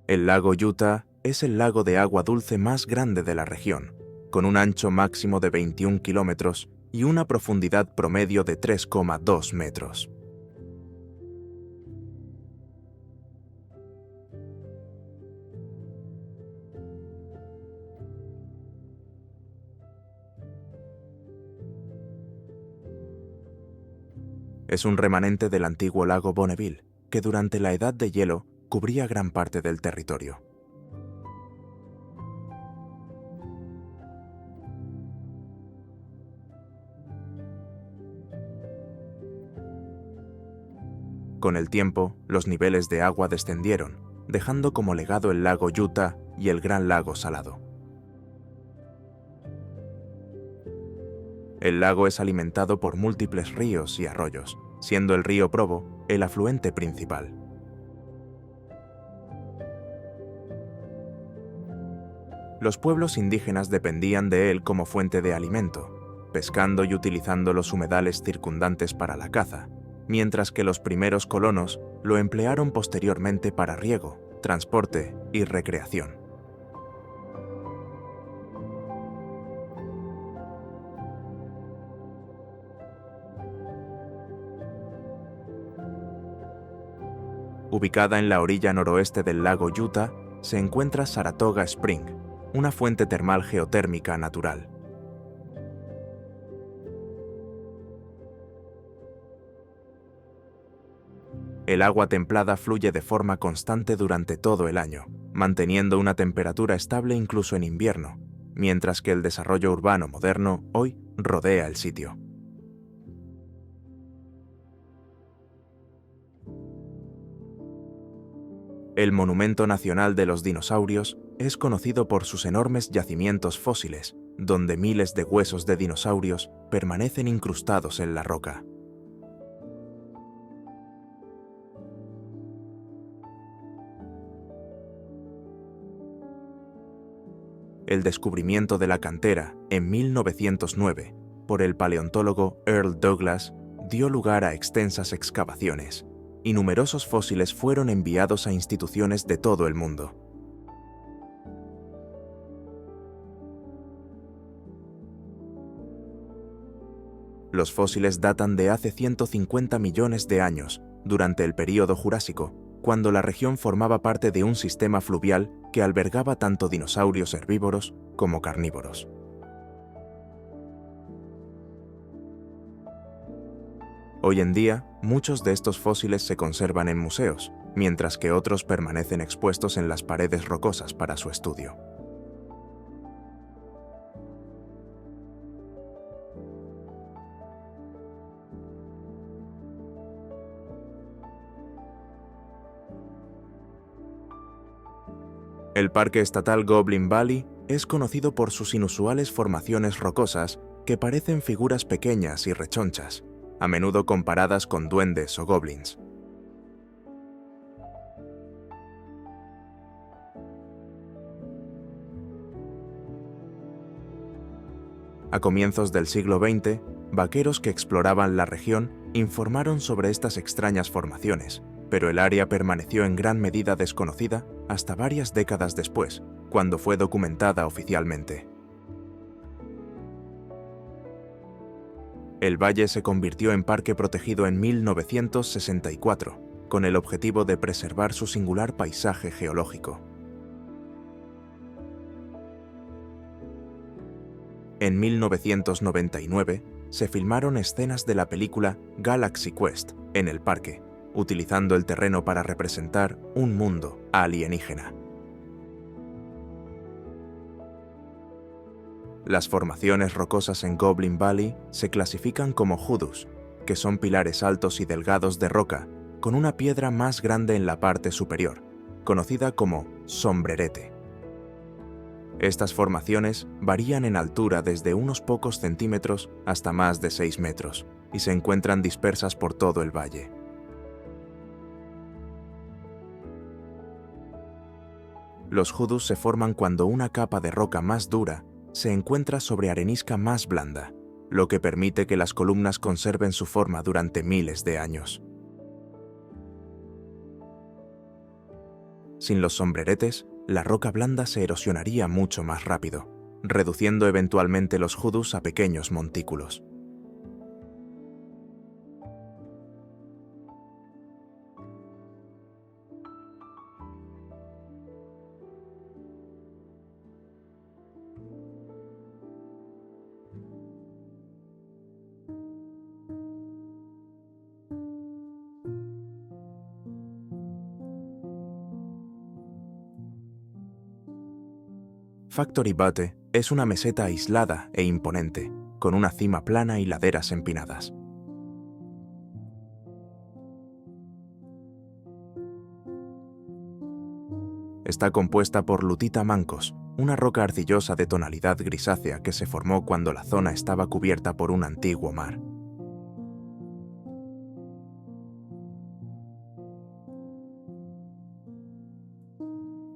El lago Utah es el lago de agua dulce más grande de la región, con un ancho máximo de 21 kilómetros y una profundidad promedio de 3,2 metros. Es un remanente del antiguo lago Bonneville, que durante la Edad de Hielo cubría gran parte del territorio. Con el tiempo, los niveles de agua descendieron, dejando como legado el lago Utah y el Gran Lago Salado. El lago es alimentado por múltiples ríos y arroyos, siendo el río Provo el afluente principal. Los pueblos indígenas dependían de él como fuente de alimento, pescando y utilizando los humedales circundantes para la caza, mientras que los primeros colonos lo emplearon posteriormente para riego, transporte y recreación. Ubicada en la orilla noroeste del lago Utah, se encuentra Saratoga Spring, una fuente termal geotérmica natural. El agua templada fluye de forma constante durante todo el año, manteniendo una temperatura estable incluso en invierno, mientras que el desarrollo urbano moderno hoy rodea el sitio. El Monumento Nacional de los Dinosaurios es conocido por sus enormes yacimientos fósiles, donde miles de huesos de dinosaurios permanecen incrustados en la roca. El descubrimiento de la cantera en 1909 por el paleontólogo Earl Douglas dio lugar a extensas excavaciones, y numerosos fósiles fueron enviados a instituciones de todo el mundo. Los fósiles datan de hace 150 millones de años, durante el período Jurásico, cuando la región formaba parte de un sistema fluvial que albergaba tanto dinosaurios herbívoros como carnívoros. Hoy en día, muchos de estos fósiles se conservan en museos, mientras que otros permanecen expuestos en las paredes rocosas para su estudio. El Parque Estatal Goblin Valley es conocido por sus inusuales formaciones rocosas que parecen figuras pequeñas y rechonchas, a menudo comparadas con duendes o goblins. A comienzos del siglo XX, vaqueros que exploraban la región informaron sobre estas extrañas formaciones, pero el área permaneció en gran medida desconocida hasta varias décadas después, cuando fue documentada oficialmente. El valle se convirtió en parque protegido en 1964, con el objetivo de preservar su singular paisaje geológico. En 1999, se filmaron escenas de la película Galaxy Quest en el parque, utilizando el terreno para representar un mundo alienígena. Las formaciones rocosas en Goblin Valley se clasifican como hoodoos, que son pilares altos y delgados de roca, con una piedra más grande en la parte superior, conocida como sombrerete. Estas formaciones varían en altura desde unos pocos centímetros hasta más de 6 metros y se encuentran dispersas por todo el valle. Los hoodoos se forman cuando una capa de roca más dura se encuentra sobre arenisca más blanda, lo que permite que las columnas conserven su forma durante miles de años. Sin los sombreretes, la roca blanda se erosionaría mucho más rápido, reduciendo eventualmente los hoodoos a pequeños montículos. Factory Butte es una meseta aislada e imponente, con una cima plana y laderas empinadas. Está compuesta por lutita mancos, una roca arcillosa de tonalidad grisácea que se formó cuando la zona estaba cubierta por un antiguo mar.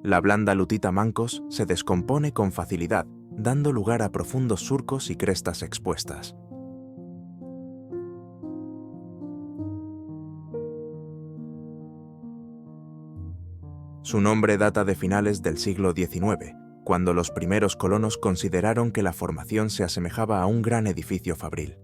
La blanda lutita mancos se descompone con facilidad, dando lugar a profundos surcos y crestas expuestas. Su nombre data de finales del siglo XIX, cuando los primeros colonos consideraron que la formación se asemejaba a un gran edificio fabril.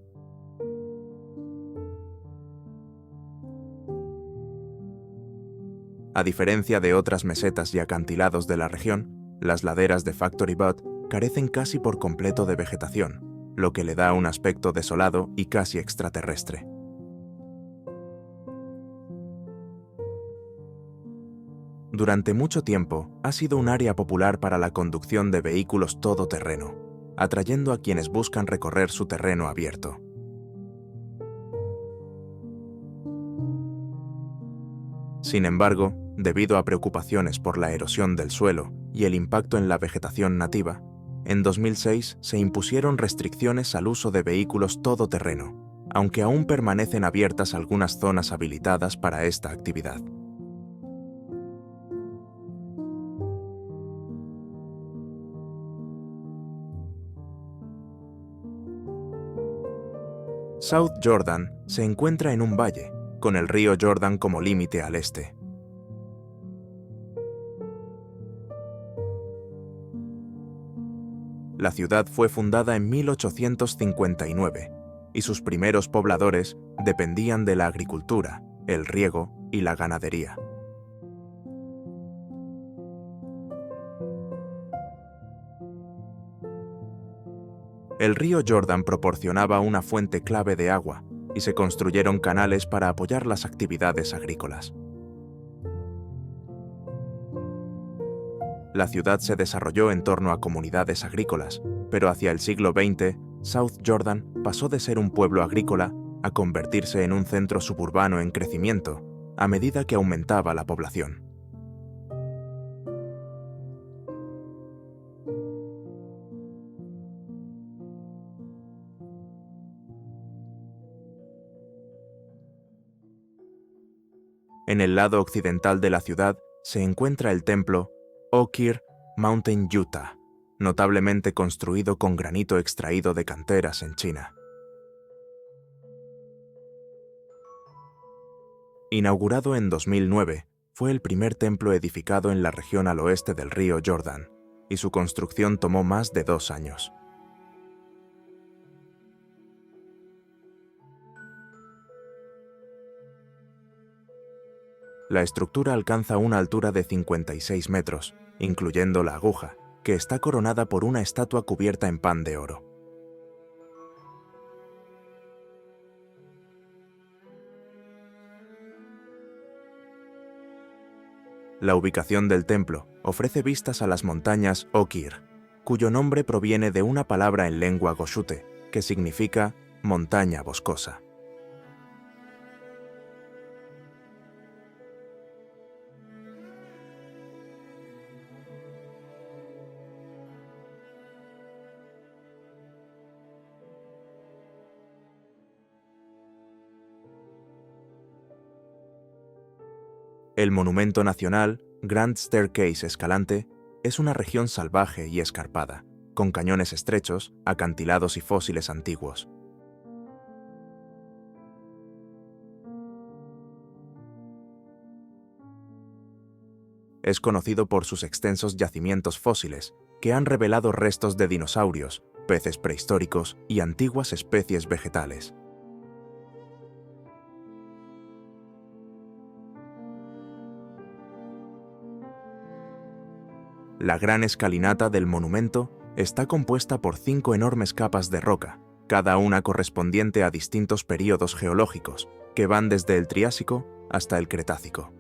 A diferencia de otras mesetas y acantilados de la región, las laderas de Factory Butte carecen casi por completo de vegetación, lo que le da un aspecto desolado y casi extraterrestre. Durante mucho tiempo ha sido un área popular para la conducción de vehículos todoterreno, atrayendo a quienes buscan recorrer su terreno abierto. Sin embargo, debido a preocupaciones por la erosión del suelo y el impacto en la vegetación nativa, en 2006 se impusieron restricciones al uso de vehículos todoterreno, aunque aún permanecen abiertas algunas zonas habilitadas para esta actividad. South Jordan se encuentra en un valle, con el río Jordan como límite al este. La ciudad fue fundada en 1859 y sus primeros pobladores dependían de la agricultura, el riego y la ganadería. El río Jordan proporcionaba una fuente clave de agua y se construyeron canales para apoyar las actividades agrícolas. La ciudad se desarrolló en torno a comunidades agrícolas, pero hacia el siglo XX, South Jordan pasó de ser un pueblo agrícola a convertirse en un centro suburbano en crecimiento, a medida que aumentaba la población. En el lado occidental de la ciudad se encuentra el templo Okir Mountain Utah, notablemente construido con granito extraído de canteras en China. Inaugurado en 2009, fue el primer templo edificado en la región al oeste del río Jordan, y su construcción tomó más de 2 años. La estructura alcanza una altura de 56 metros, incluyendo la aguja, que está coronada por una estatua cubierta en pan de oro. La ubicación del templo ofrece vistas a las montañas Okir, cuyo nombre proviene de una palabra en lengua goshute, que significa montaña boscosa. El monumento nacional, Grand Staircase Escalante, es una región salvaje y escarpada, con cañones estrechos, acantilados y fósiles antiguos. Es conocido por sus extensos yacimientos fósiles, que han revelado restos de dinosaurios, peces prehistóricos y antiguas especies vegetales. La gran escalinata del monumento está compuesta por 5 enormes capas de roca, cada una correspondiente a distintos períodos geológicos, que van desde el Triásico hasta el Cretácico.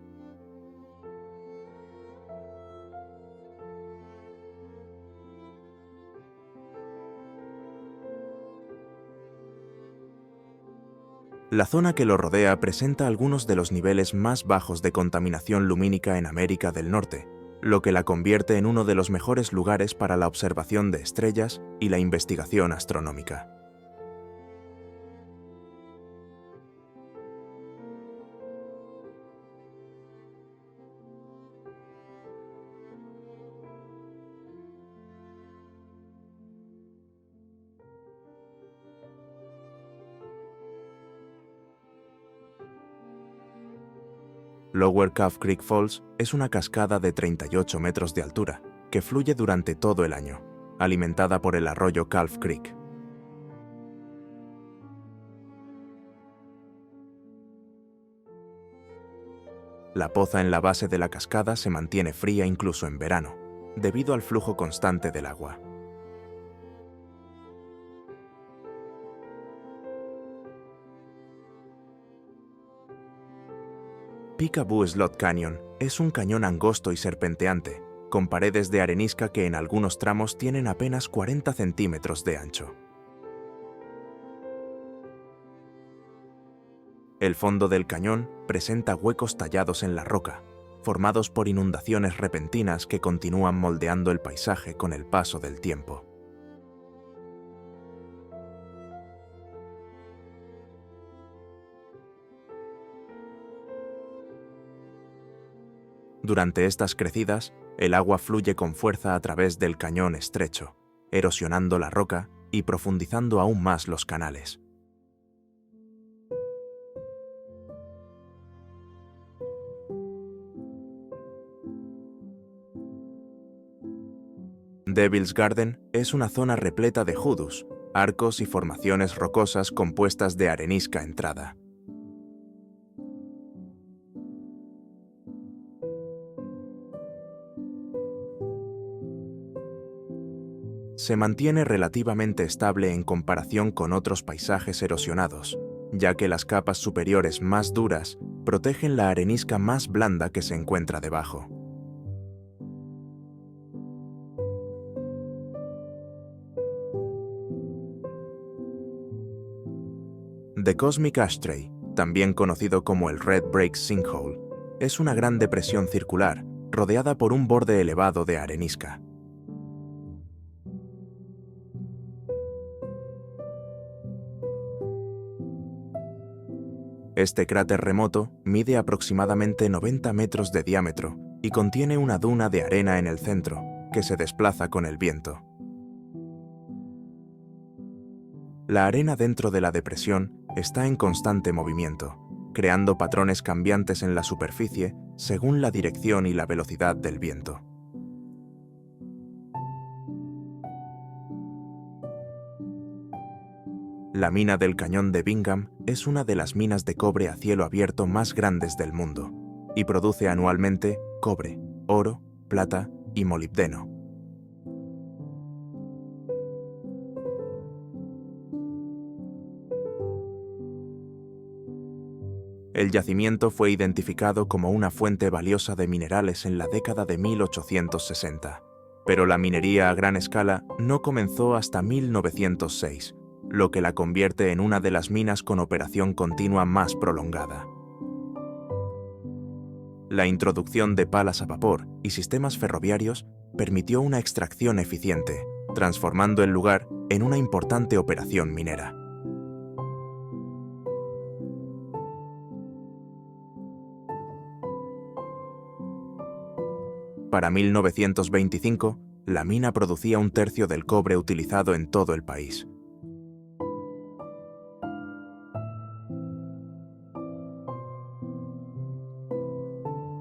La zona que lo rodea presenta algunos de los niveles más bajos de contaminación lumínica en América del Norte, lo que la convierte en uno de los mejores lugares para la observación de estrellas y la investigación astronómica. Lower Calf Creek Falls es una cascada de 38 metros de altura, que fluye durante todo el año, alimentada por el arroyo Calf Creek. La poza en la base de la cascada se mantiene fría incluso en verano, debido al flujo constante del agua. Peekaboo Slot Canyon es un cañón angosto y serpenteante, con paredes de arenisca que en algunos tramos tienen apenas 40 centímetros de ancho. El fondo del cañón presenta huecos tallados en la roca, formados por inundaciones repentinas que continúan moldeando el paisaje con el paso del tiempo. Durante estas crecidas, el agua fluye con fuerza a través del cañón estrecho, erosionando la roca y profundizando aún más los canales. Devil's Garden es una zona repleta de hoodoos, arcos y formaciones rocosas compuestas de arenisca entrada. Se mantiene relativamente estable en comparación con otros paisajes erosionados, ya que las capas superiores más duras protegen la arenisca más blanda que se encuentra debajo. The Cosmic Ashtray, también conocido como el Red Break Sinkhole, es una gran depresión circular rodeada por un borde elevado de arenisca. Este cráter remoto mide aproximadamente 90 metros de diámetro y contiene una duna de arena en el centro, que se desplaza con el viento. La arena dentro de la depresión está en constante movimiento, creando patrones cambiantes en la superficie según la dirección y la velocidad del viento. La mina del Cañón de Bingham es una de las minas de cobre a cielo abierto más grandes del mundo y produce anualmente cobre, oro, plata y molibdeno. El yacimiento fue identificado como una fuente valiosa de minerales en la década de 1860, pero la minería a gran escala no comenzó hasta 1906, lo que la convierte en una de las minas con operación continua más prolongada. La introducción de palas a vapor y sistemas ferroviarios permitió una extracción eficiente, transformando el lugar en una importante operación minera. Para 1925, la mina producía un tercio del cobre utilizado en todo el país.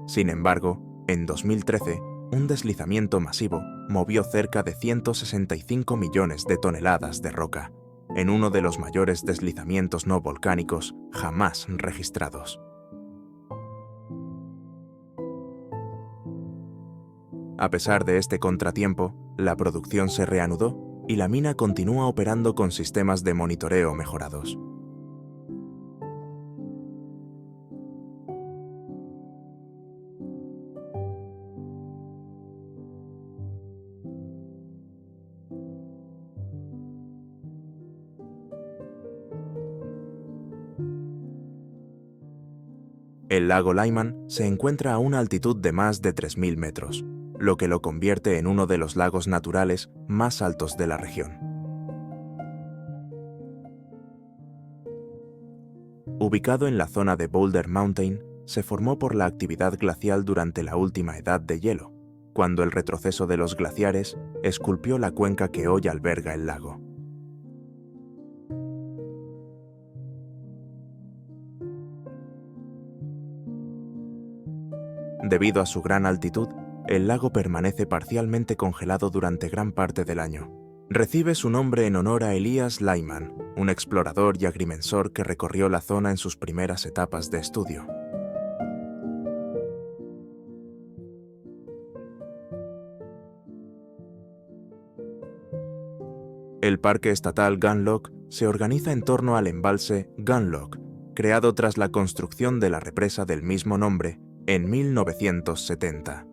Sin embargo, en 2013, un deslizamiento masivo movió cerca de 165 millones de toneladas de roca, en uno de los mayores deslizamientos no volcánicos jamás registrados. A pesar de este contratiempo, la producción se reanudó y la mina continúa operando con sistemas de monitoreo mejorados. El lago Lyman se encuentra a una altitud de más de 3.000 metros, lo que lo convierte en uno de los lagos naturales más altos de la región. Ubicado en la zona de Boulder Mountain, se formó por la actividad glacial durante la última edad de hielo, cuando el retroceso de los glaciares esculpió la cuenca que hoy alberga el lago. Debido a su gran altitud, el lago permanece parcialmente congelado durante gran parte del año. Recibe su nombre en honor a Elias Lyman, un explorador y agrimensor que recorrió la zona en sus primeras etapas de estudio. El Parque Estatal Gunlock se organiza en torno al embalse Gunlock, creado tras la construcción de la represa del mismo nombre en 1970.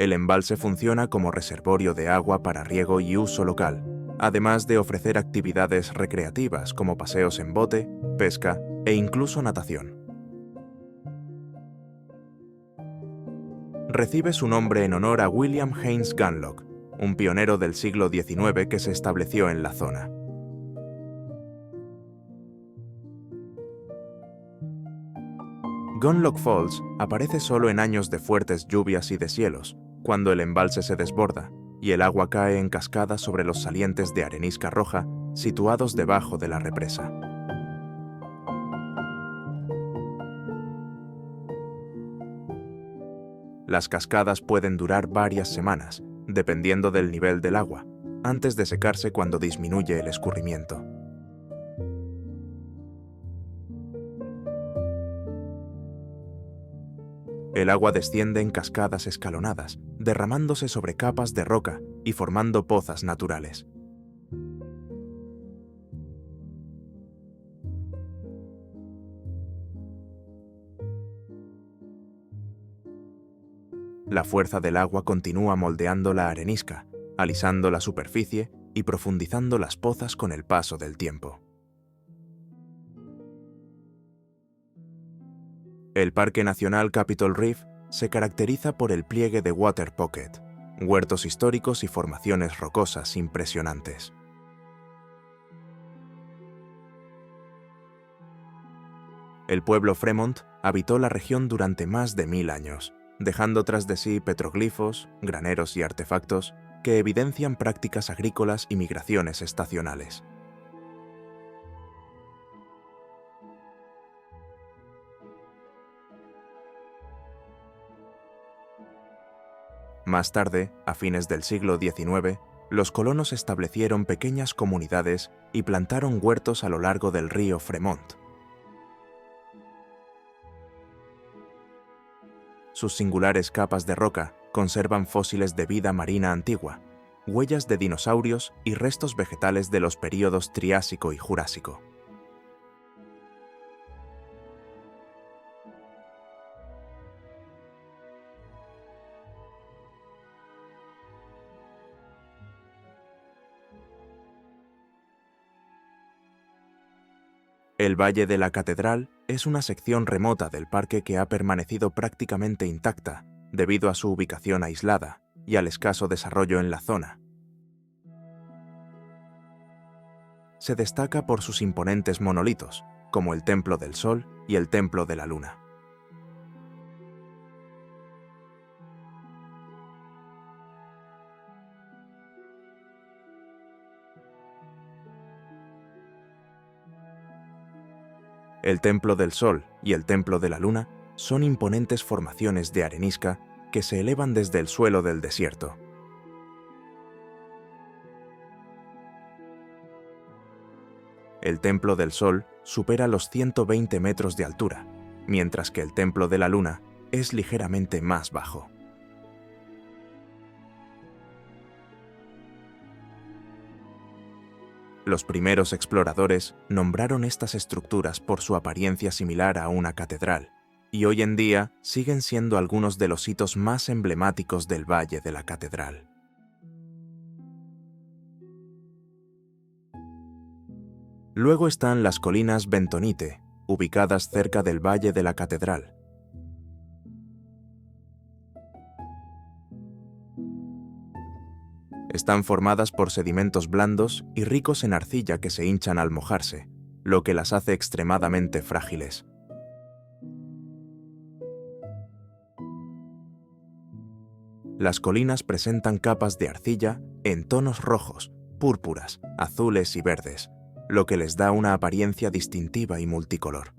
El embalse funciona como reservorio de agua para riego y uso local, además de ofrecer actividades recreativas como paseos en bote, pesca e incluso natación. Recibe su nombre en honor a William Haynes Gunlock, un pionero del siglo XIX que se estableció en la zona. Gunlock Falls aparece solo en años de fuertes lluvias y deshielos, cuando el embalse se desborda y el agua cae en cascada sobre los salientes de arenisca roja situados debajo de la represa. Las cascadas pueden durar varias semanas, dependiendo del nivel del agua, antes de secarse cuando disminuye el escurrimiento. El agua desciende en cascadas escalonadas, derramándose sobre capas de roca y formando pozas naturales. La fuerza del agua continúa moldeando la arenisca, alisando la superficie y profundizando las pozas con el paso del tiempo. El Parque Nacional Capitol Reef se caracteriza por el pliegue de Water Pocket, huertos históricos y formaciones rocosas impresionantes. El pueblo Fremont habitó la región durante más de 1000 años, dejando tras de sí petroglifos, graneros y artefactos que evidencian prácticas agrícolas y migraciones estacionales. Más tarde, a fines del siglo XIX, los colonos establecieron pequeñas comunidades y plantaron huertos a lo largo del río Fremont. Sus singulares capas de roca conservan fósiles de vida marina antigua, huellas de dinosaurios y restos vegetales de los períodos Triásico y Jurásico. El Valle de la Catedral es una sección remota del parque que ha permanecido prácticamente intacta debido a su ubicación aislada y al escaso desarrollo en la zona. Se destaca por sus imponentes monolitos, como el Templo del Sol y el Templo de la Luna. El Templo del Sol y el Templo de la Luna son imponentes formaciones de arenisca que se elevan desde el suelo del desierto. El Templo del Sol supera los 120 metros de altura, mientras que el Templo de la Luna es ligeramente más bajo. Los primeros exploradores nombraron estas estructuras por su apariencia similar a una catedral, y hoy en día siguen siendo algunos de los hitos más emblemáticos del Valle de la Catedral. Luego están las colinas Bentonite, ubicadas cerca del Valle de la Catedral. Están formadas por sedimentos blandos y ricos en arcilla que se hinchan al mojarse, lo que las hace extremadamente frágiles. Las colinas presentan capas de arcilla en tonos rojos, púrpuras, azules y verdes, lo que les da una apariencia distintiva y multicolor.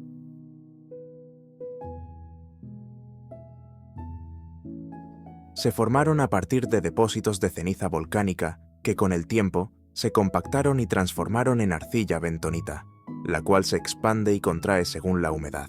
Se formaron a partir de depósitos de ceniza volcánica que con el tiempo se compactaron y transformaron en arcilla bentonita, la cual se expande y contrae según la humedad.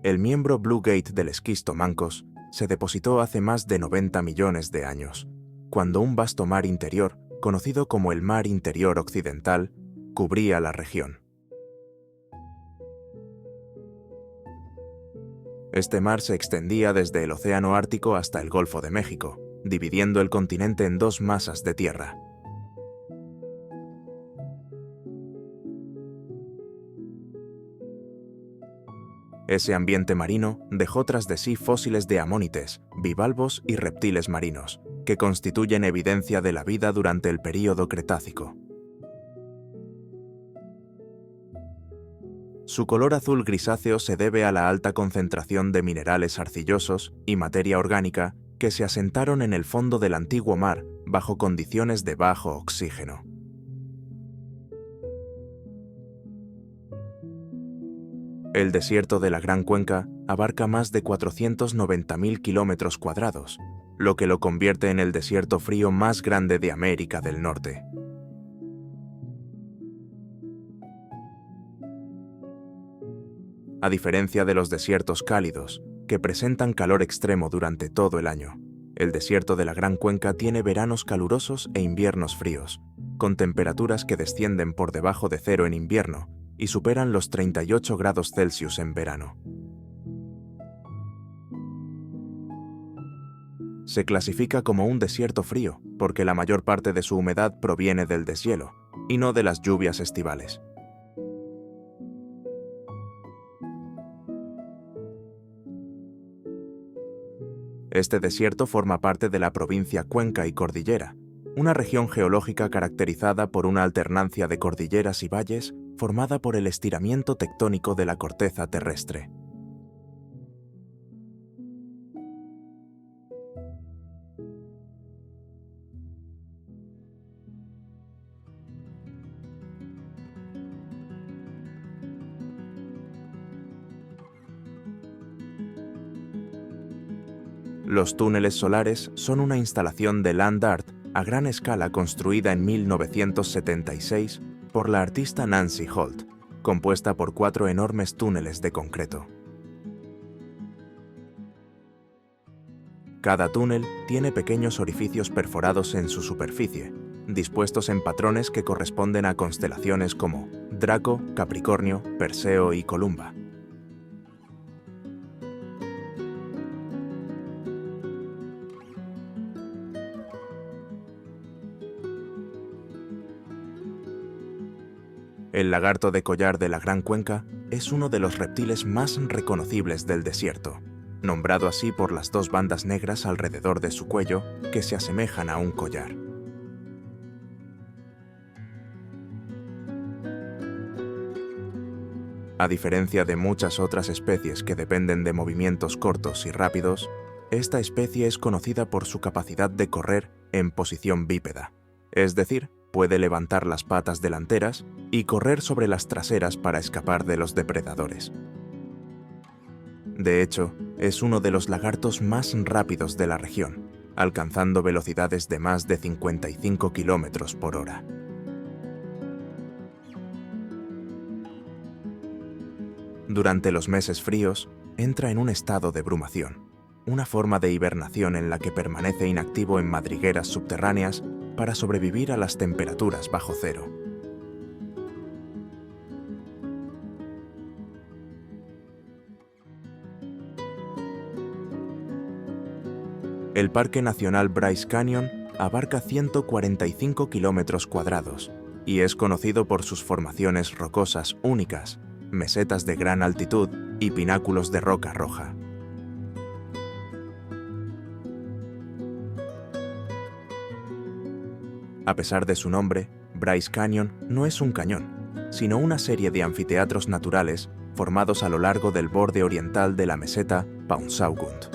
El miembro Blue Gate del esquisto Mancos se depositó hace más de 90 millones de años, cuando un vasto mar interior, conocido como el Mar Interior Occidental, cubría la región. Este mar se extendía desde el Océano Ártico hasta el Golfo de México, dividiendo el continente en dos masas de tierra. Ese ambiente marino dejó tras de sí fósiles de amónites, bivalvos y reptiles marinos, que constituyen evidencia de la vida durante el período Cretácico. Su color azul grisáceo se debe a la alta concentración de minerales arcillosos y materia orgánica que se asentaron en el fondo del antiguo mar bajo condiciones de bajo oxígeno. El desierto de la Gran Cuenca abarca más de 490.000 kilómetros cuadrados, lo que lo convierte en el desierto frío más grande de América del Norte. A diferencia de los desiertos cálidos, que presentan calor extremo durante todo el año, el desierto de la Gran Cuenca tiene veranos calurosos e inviernos fríos, con temperaturas que descienden por debajo de cero en invierno y superan los 38 grados Celsius en verano. Se clasifica como un desierto frío porque la mayor parte de su humedad proviene del deshielo y no de las lluvias estivales. Este desierto forma parte de la provincia Cuenca y Cordillera, una región geológica caracterizada por una alternancia de cordilleras y valles formada por el estiramiento tectónico de la corteza terrestre. Los túneles solares son una instalación de land art a gran escala construida en 1976 por la artista Nancy Holt, compuesta por 4 enormes túneles de concreto. Cada túnel tiene pequeños orificios perforados en su superficie, dispuestos en patrones que corresponden a constelaciones como Draco, Capricornio, Perseo y Columba. El lagarto de collar de la Gran Cuenca es uno de los reptiles más reconocibles del desierto, nombrado así por las 2 bandas negras alrededor de su cuello que se asemejan a un collar. A diferencia de muchas otras especies que dependen de movimientos cortos y rápidos, esta especie es conocida por su capacidad de correr en posición bípeda, es decir, puede levantar las patas delanteras y correr sobre las traseras para escapar de los depredadores. De hecho, es uno de los lagartos más rápidos de la región, alcanzando velocidades de más de 55 km por hora. Durante los meses fríos, entra en un estado de brumación, una forma de hibernación en la que permanece inactivo en madrigueras subterráneas para sobrevivir a las temperaturas bajo cero. El Parque Nacional Bryce Canyon abarca 145 kilómetros cuadrados y es conocido por sus formaciones rocosas únicas, mesetas de gran altitud y pináculos de roca roja. A pesar de su nombre, Bryce Canyon no es un cañón, sino una serie de anfiteatros naturales formados a lo largo del borde oriental de la meseta Paunsaugund.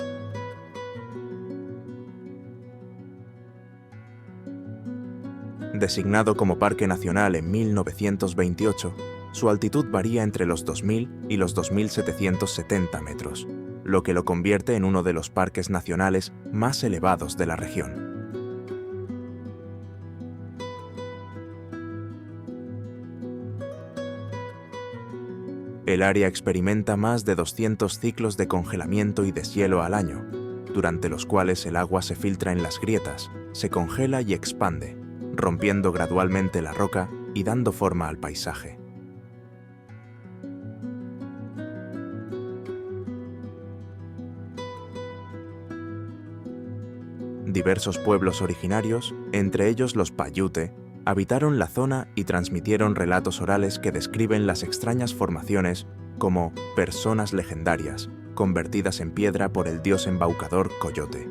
Designado como Parque Nacional en 1928, su altitud varía entre los 2.000 y los 2.770 metros, lo que lo convierte en uno de los parques nacionales más elevados de la región. El área experimenta más de 200 ciclos de congelamiento y deshielo al año, durante los cuales el agua se filtra en las grietas, se congela y expande, rompiendo gradualmente la roca y dando forma al paisaje. Diversos pueblos originarios, entre ellos los Paiute, habitaron la zona y transmitieron relatos orales que describen las extrañas formaciones como personas legendarias, convertidas en piedra por el dios embaucador Coyote.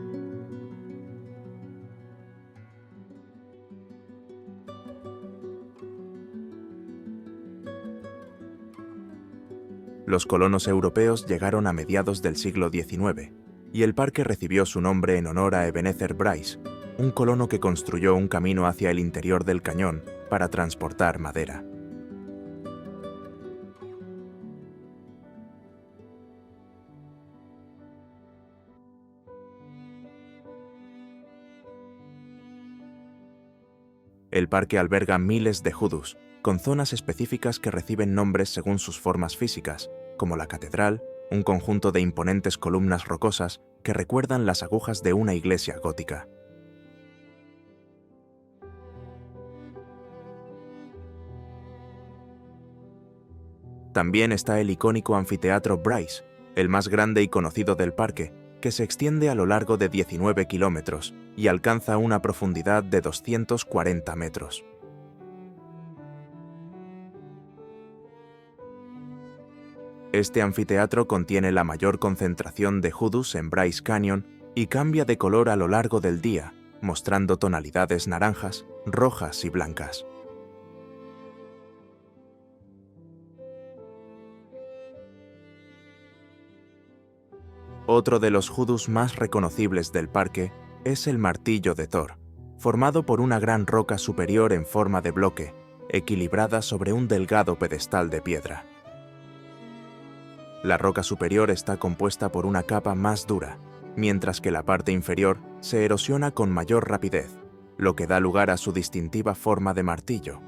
Los colonos europeos llegaron a mediados del siglo XIX, y el parque recibió su nombre en honor a Ebenezer Bryce, un colono que construyó un camino hacia el interior del cañón para transportar madera. El parque alberga miles de hoodoos, con zonas específicas que reciben nombres según sus formas físicas, como la catedral, un conjunto de imponentes columnas rocosas que recuerdan las agujas de una iglesia gótica. También está el icónico anfiteatro Bryce, el más grande y conocido del parque, que se extiende a lo largo de 19 kilómetros y alcanza una profundidad de 240 metros. Este anfiteatro contiene la mayor concentración de hoodoos en Bryce Canyon y cambia de color a lo largo del día, mostrando tonalidades naranjas, rojas y blancas. Otro de los hoodoos más reconocibles del parque es el martillo de Thor, formado por una gran roca superior en forma de bloque, equilibrada sobre un delgado pedestal de piedra. La roca superior está compuesta por una capa más dura, mientras que la parte inferior se erosiona con mayor rapidez, lo que da lugar a su distintiva forma de martillo.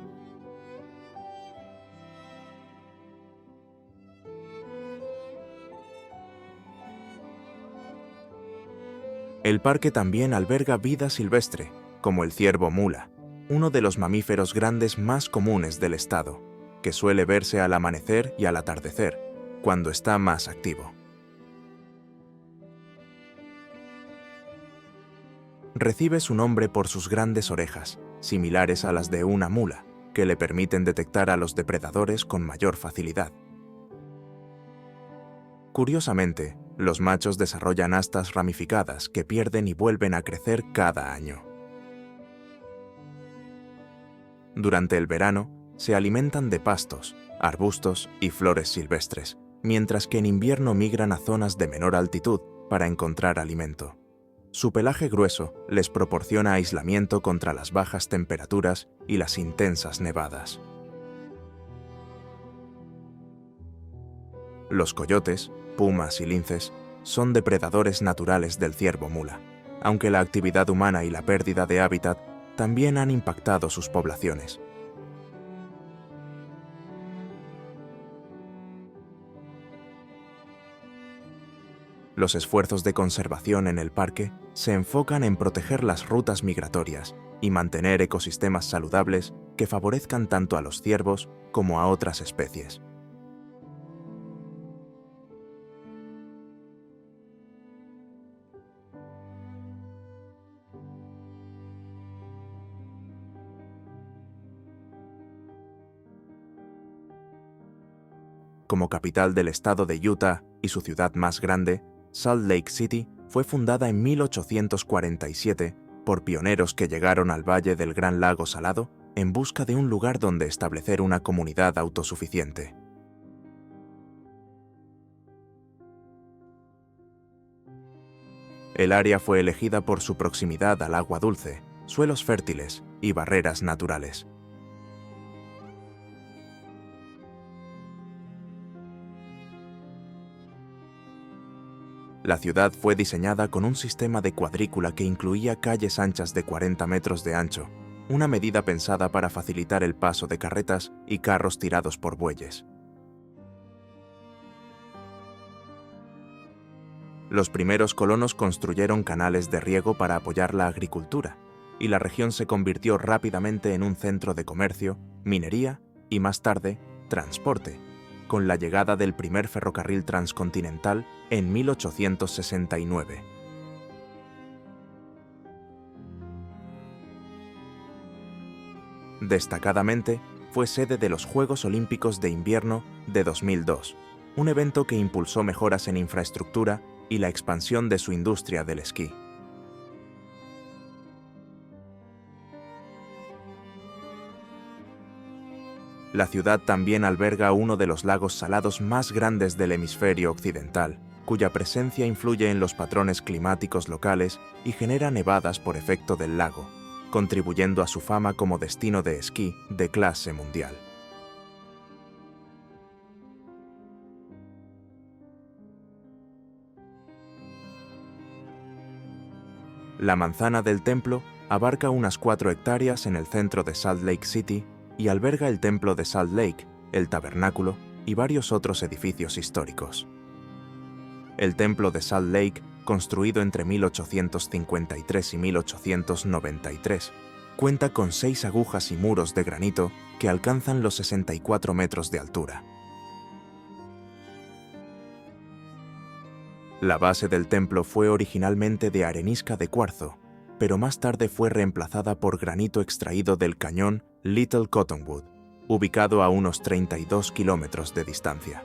El parque también alberga vida silvestre, como el ciervo mula, uno de los mamíferos grandes más comunes del estado, que suele verse al amanecer y al atardecer, cuando está más activo. Recibe su nombre por sus grandes orejas, similares a las de una mula, que le permiten detectar a los depredadores con mayor facilidad. Curiosamente, los machos desarrollan astas ramificadas que pierden y vuelven a crecer cada año. Durante el verano, se alimentan de pastos, arbustos y flores silvestres, mientras que en invierno migran a zonas de menor altitud para encontrar alimento. Su pelaje grueso les proporciona aislamiento contra las bajas temperaturas y las intensas nevadas. Los coyotes, pumas y linces son depredadores naturales del ciervo mula, aunque la actividad humana y la pérdida de hábitat también han impactado sus poblaciones. Los esfuerzos de conservación en el parque se enfocan en proteger las rutas migratorias y mantener ecosistemas saludables que favorezcan tanto a los ciervos como a otras especies. Como capital del estado de Utah y su ciudad más grande, Salt Lake City fue fundada en 1847 por pioneros que llegaron al valle del Gran Lago Salado en busca de un lugar donde establecer una comunidad autosuficiente. El área fue elegida por su proximidad al agua dulce, suelos fértiles y barreras naturales. La ciudad fue diseñada con un sistema de cuadrícula que incluía calles anchas de 40 metros de ancho, una medida pensada para facilitar el paso de carretas y carros tirados por bueyes. Los primeros colonos construyeron canales de riego para apoyar la agricultura, y la región se convirtió rápidamente en un centro de comercio, minería y, más tarde, transporte, con la llegada del primer ferrocarril transcontinental en 1869. Destacadamente, fue sede de los Juegos Olímpicos de Invierno de 2002, un evento que impulsó mejoras en infraestructura y la expansión de su industria del esquí. La ciudad también alberga uno de los lagos salados más grandes del hemisferio occidental, cuya presencia influye en los patrones climáticos locales y genera nevadas por efecto del lago, contribuyendo a su fama como destino de esquí de clase mundial. La Manzana del Templo abarca unas 4 hectáreas en el centro de Salt Lake City y alberga el templo de Salt Lake, el tabernáculo y varios otros edificios históricos. El templo de Salt Lake, construido entre 1853 y 1893, cuenta con 6 agujas y muros de granito que alcanzan los 64 metros de altura. La base del templo fue originalmente de arenisca de cuarzo, pero más tarde fue reemplazada por granito extraído del cañón Little Cottonwood, ubicado a unos 32 kilómetros de distancia.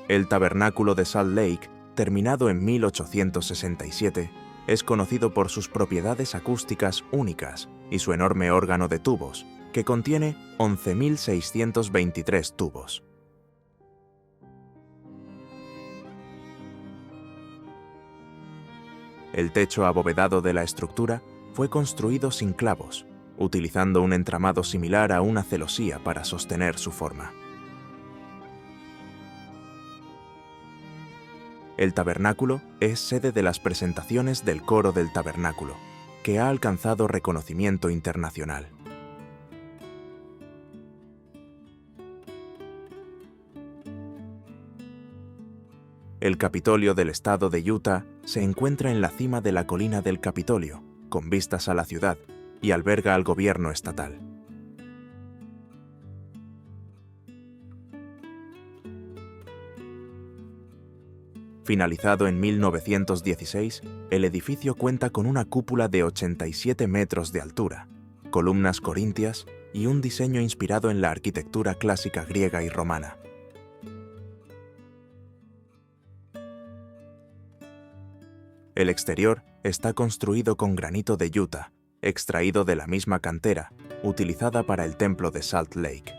El tabernáculo de Salt Lake, terminado en 1867, es conocido por sus propiedades acústicas únicas y su enorme órgano de tubos, que contiene 11.623 tubos. El techo abovedado de la estructura fue construido sin clavos, utilizando un entramado similar a una celosía para sostener su forma. El tabernáculo es sede de las presentaciones del Coro del Tabernáculo, que ha alcanzado reconocimiento internacional. El Capitolio del estado de Utah se encuentra en la cima de la colina del Capitolio, con vistas a la ciudad, y alberga al gobierno estatal. Finalizado en 1916, el edificio cuenta con una cúpula de 87 metros de altura, columnas corintias y un diseño inspirado en la arquitectura clásica griega y romana. El exterior está construido con granito de Utah, extraído de la misma cantera, utilizada para el templo de Salt Lake.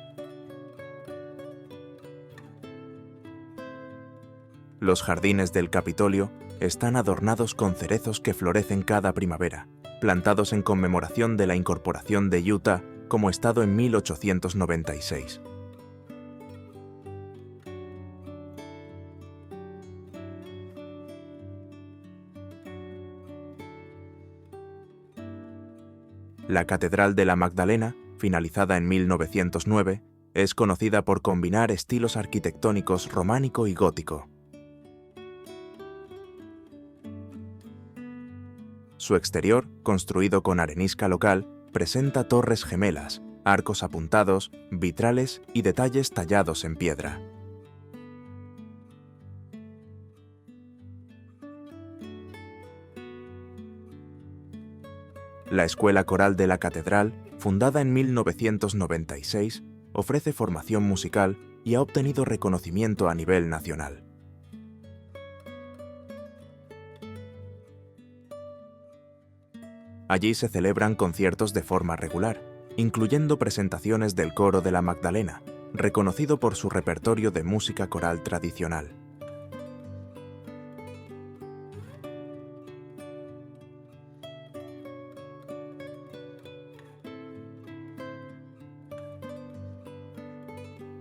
Los jardines del Capitolio están adornados con cerezos que florecen cada primavera, plantados en conmemoración de la incorporación de Utah como estado en 1896. La Catedral de la Magdalena, finalizada en 1909, es conocida por combinar estilos arquitectónicos románico y gótico. Su exterior, construido con arenisca local, presenta torres gemelas, arcos apuntados, vitrales y detalles tallados en piedra. La Escuela Coral de la Catedral, fundada en 1996, ofrece formación musical y ha obtenido reconocimiento a nivel nacional. Allí se celebran conciertos de forma regular, incluyendo presentaciones del Coro de la Magdalena, reconocido por su repertorio de música coral tradicional.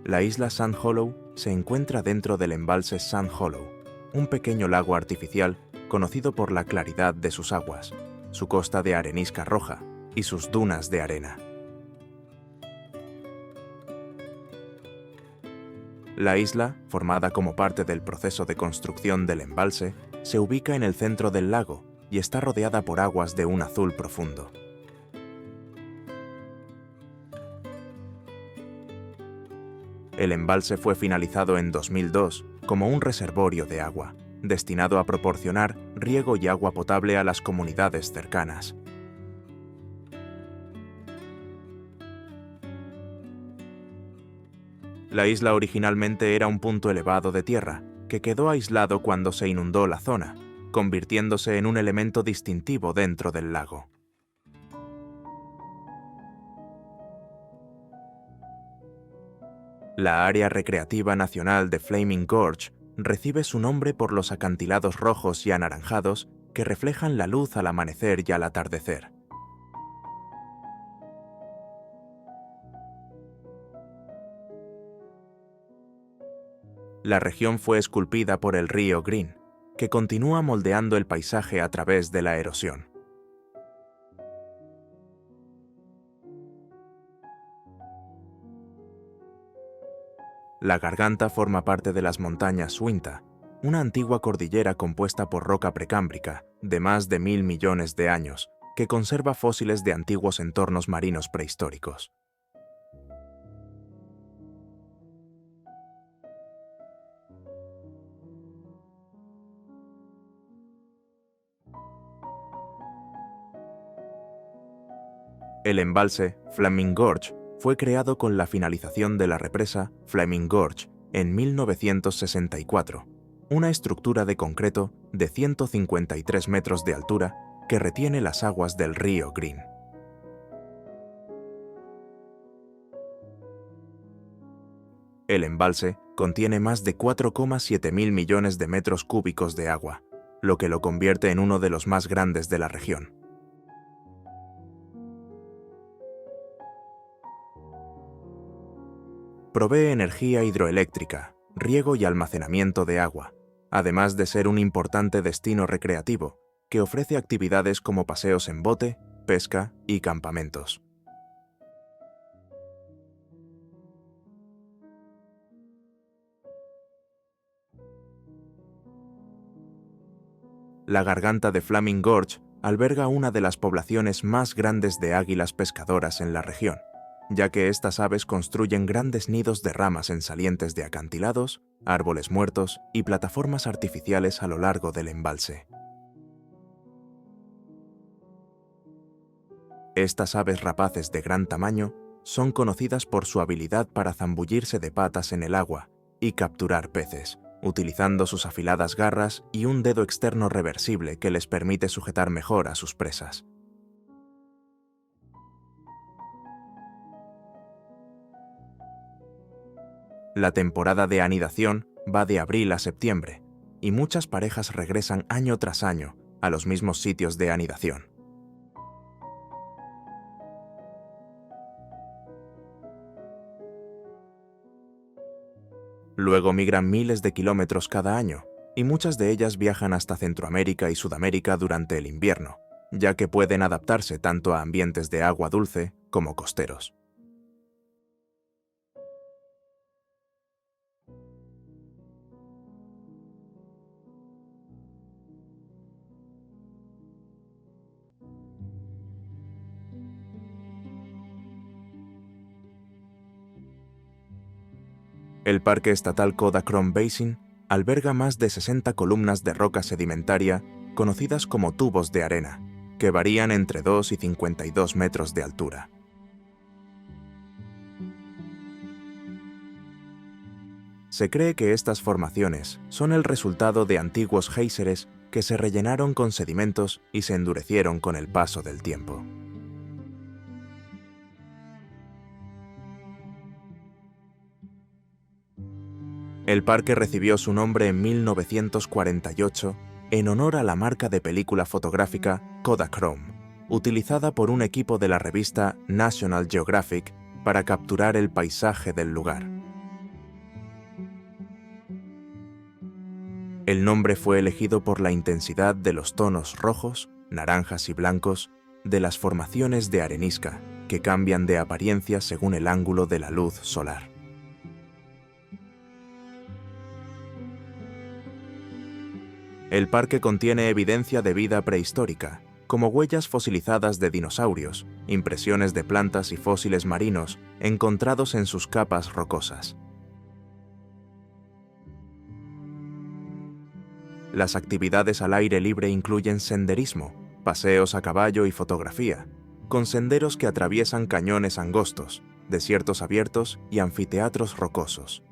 La isla Sand Hollow se encuentra dentro del embalse Sand Hollow, un pequeño lago artificial conocido por la claridad de sus aguas, su costa de arenisca roja y sus dunas de arena. La isla, formada como parte del proceso de construcción del embalse, se ubica en el centro del lago y está rodeada por aguas de un azul profundo. El embalse fue finalizado en 2002 como un reservorio de agua, destinado a proporcionar riego y agua potable a las comunidades cercanas. La isla originalmente era un punto elevado de tierra, que quedó aislado cuando se inundó la zona, convirtiéndose en un elemento distintivo dentro del lago. La Área Recreativa Nacional de Flaming Gorge recibe su nombre por los acantilados rojos y anaranjados que reflejan la luz al amanecer y al atardecer. La región fue esculpida por el río Green, que continúa moldeando el paisaje a través de la erosión. La garganta forma parte de las montañas Uinta, una antigua cordillera compuesta por roca precámbrica de más de 1000 millones de años, que conserva fósiles de antiguos entornos marinos prehistóricos. El embalse Flaming Gorge fue creado con la finalización de la represa Flaming Gorge en 1964, una estructura de concreto de 153 metros de altura que retiene las aguas del río Green. El embalse contiene más de 4,7 mil millones de metros cúbicos de agua, lo que lo convierte en uno de los más grandes de la región. Provee energía hidroeléctrica, riego y almacenamiento de agua, además de ser un importante destino recreativo que ofrece actividades como paseos en bote, pesca y campamentos. La garganta de Flaming Gorge alberga una de las poblaciones más grandes de águilas pescadoras en la región, ya que estas aves construyen grandes nidos de ramas en salientes de acantilados, árboles muertos y plataformas artificiales a lo largo del embalse. Estas aves rapaces de gran tamaño son conocidas por su habilidad para zambullirse de patas en el agua y capturar peces, utilizando sus afiladas garras y un dedo externo reversible que les permite sujetar mejor a sus presas. La temporada de anidación va de abril a septiembre, y muchas parejas regresan año tras año a los mismos sitios de anidación. Luego migran miles de kilómetros cada año, y muchas de ellas viajan hasta Centroamérica y Sudamérica durante el invierno, ya que pueden adaptarse tanto a ambientes de agua dulce como costeros. El Parque Estatal Kodachrome Basin alberga más de 60 columnas de roca sedimentaria conocidas como tubos de arena, que varían entre 2 y 52 metros de altura. Se cree que estas formaciones son el resultado de antiguos géiseres que se rellenaron con sedimentos y se endurecieron con el paso del tiempo. El parque recibió su nombre en 1948 en honor a la marca de película fotográfica Kodachrome, utilizada por un equipo de la revista National Geographic para capturar el paisaje del lugar. El nombre fue elegido por la intensidad de los tonos rojos, naranjas y blancos de las formaciones de arenisca, que cambian de apariencia según el ángulo de la luz solar. El parque contiene evidencia de vida prehistórica, como huellas fosilizadas de dinosaurios, impresiones de plantas y fósiles marinos encontrados en sus capas rocosas. Las actividades al aire libre incluyen senderismo, paseos a caballo y fotografía, con senderos que atraviesan cañones angostos, desiertos abiertos y anfiteatros rocosos.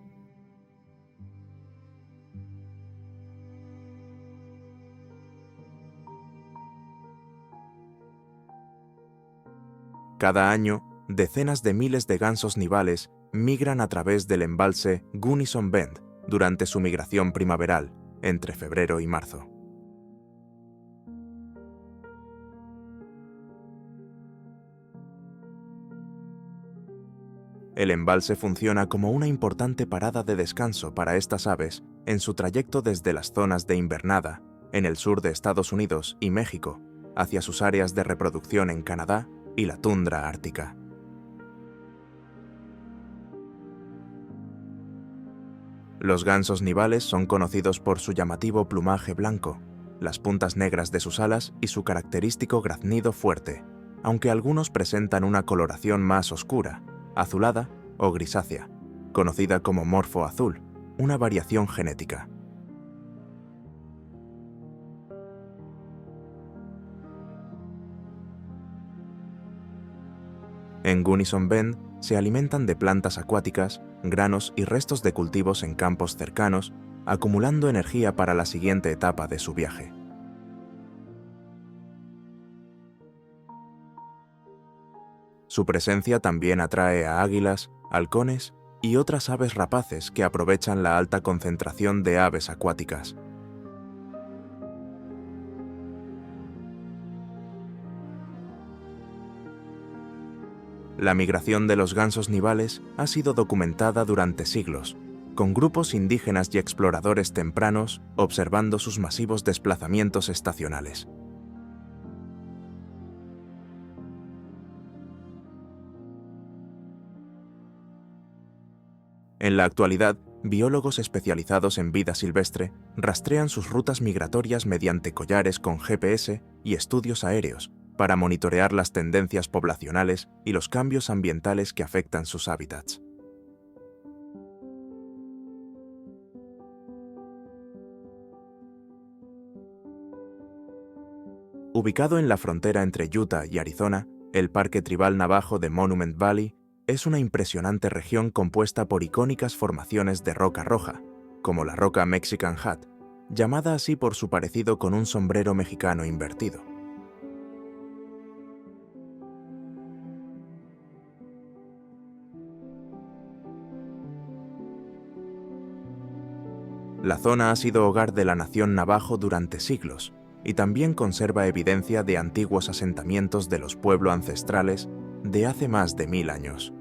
Cada año, decenas de miles de gansos nivales migran a través del embalse Gunnison Bend durante su migración primaveral, entre febrero y marzo. El embalse funciona como una importante parada de descanso para estas aves en su trayecto desde las zonas de invernada, en el sur de Estados Unidos y México, hacia sus áreas de reproducción en Canadá y la tundra ártica. Los gansos nivales son conocidos por su llamativo plumaje blanco, las puntas negras de sus alas y su característico graznido fuerte, aunque algunos presentan una coloración más oscura, azulada o grisácea, conocida como morfo azul, una variación genética. En Gunnison Bend se alimentan de plantas acuáticas, granos y restos de cultivos en campos cercanos, acumulando energía para la siguiente etapa de su viaje. Su presencia también atrae a águilas, halcones y otras aves rapaces que aprovechan la alta concentración de aves acuáticas. La migración de los gansos nivales ha sido documentada durante siglos, con grupos indígenas y exploradores tempranos observando sus masivos desplazamientos estacionales. En la actualidad, biólogos especializados en vida silvestre rastrean sus rutas migratorias mediante collares con GPS y estudios aéreos para monitorear las tendencias poblacionales y los cambios ambientales que afectan sus hábitats. Ubicado en la frontera entre Utah y Arizona, el Parque Tribal Navajo de Monument Valley es una impresionante región compuesta por icónicas formaciones de roca roja, como la roca Mexican Hat, llamada así por su parecido con un sombrero mexicano invertido. La zona ha sido hogar de la nación navajo durante siglos y también conserva evidencia de antiguos asentamientos de los pueblos ancestrales de hace más de 1000 años.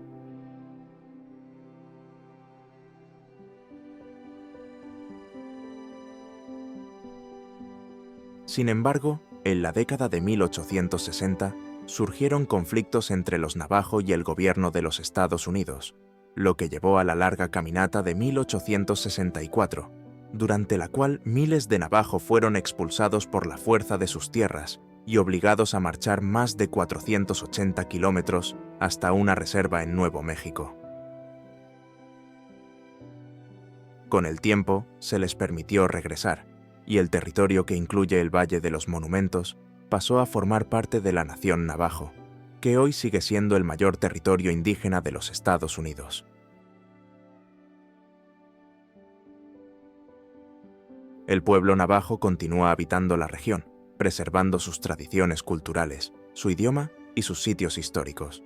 Sin embargo, en la década de 1860 surgieron conflictos entre los navajo y el gobierno de los Estados Unidos, lo que llevó a la larga caminata de 1864, durante la cual miles de navajo fueron expulsados por la fuerza de sus tierras y obligados a marchar más de 480 kilómetros hasta una reserva en Nuevo México. Con el tiempo, se les permitió regresar, y el territorio que incluye el Valle de los Monumentos pasó a formar parte de la nación navajo, que hoy sigue siendo el mayor territorio indígena de los Estados Unidos. El pueblo navajo continúa habitando la región, preservando sus tradiciones culturales, su idioma y sus sitios históricos.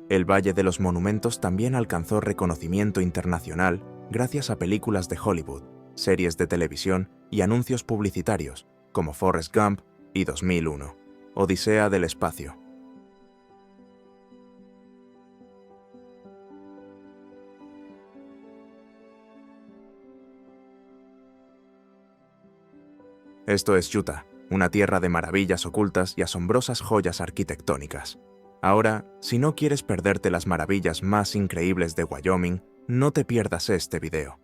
El Valle de los Monumentos también alcanzó reconocimiento internacional gracias a películas de Hollywood, series de televisión y anuncios publicitarios, como Forrest Gump y 2001, Odisea del espacio. Esto es Utah, una tierra de maravillas ocultas y asombrosas joyas arquitectónicas. Ahora, si no quieres perderte las maravillas más increíbles de Wyoming, no te pierdas este video.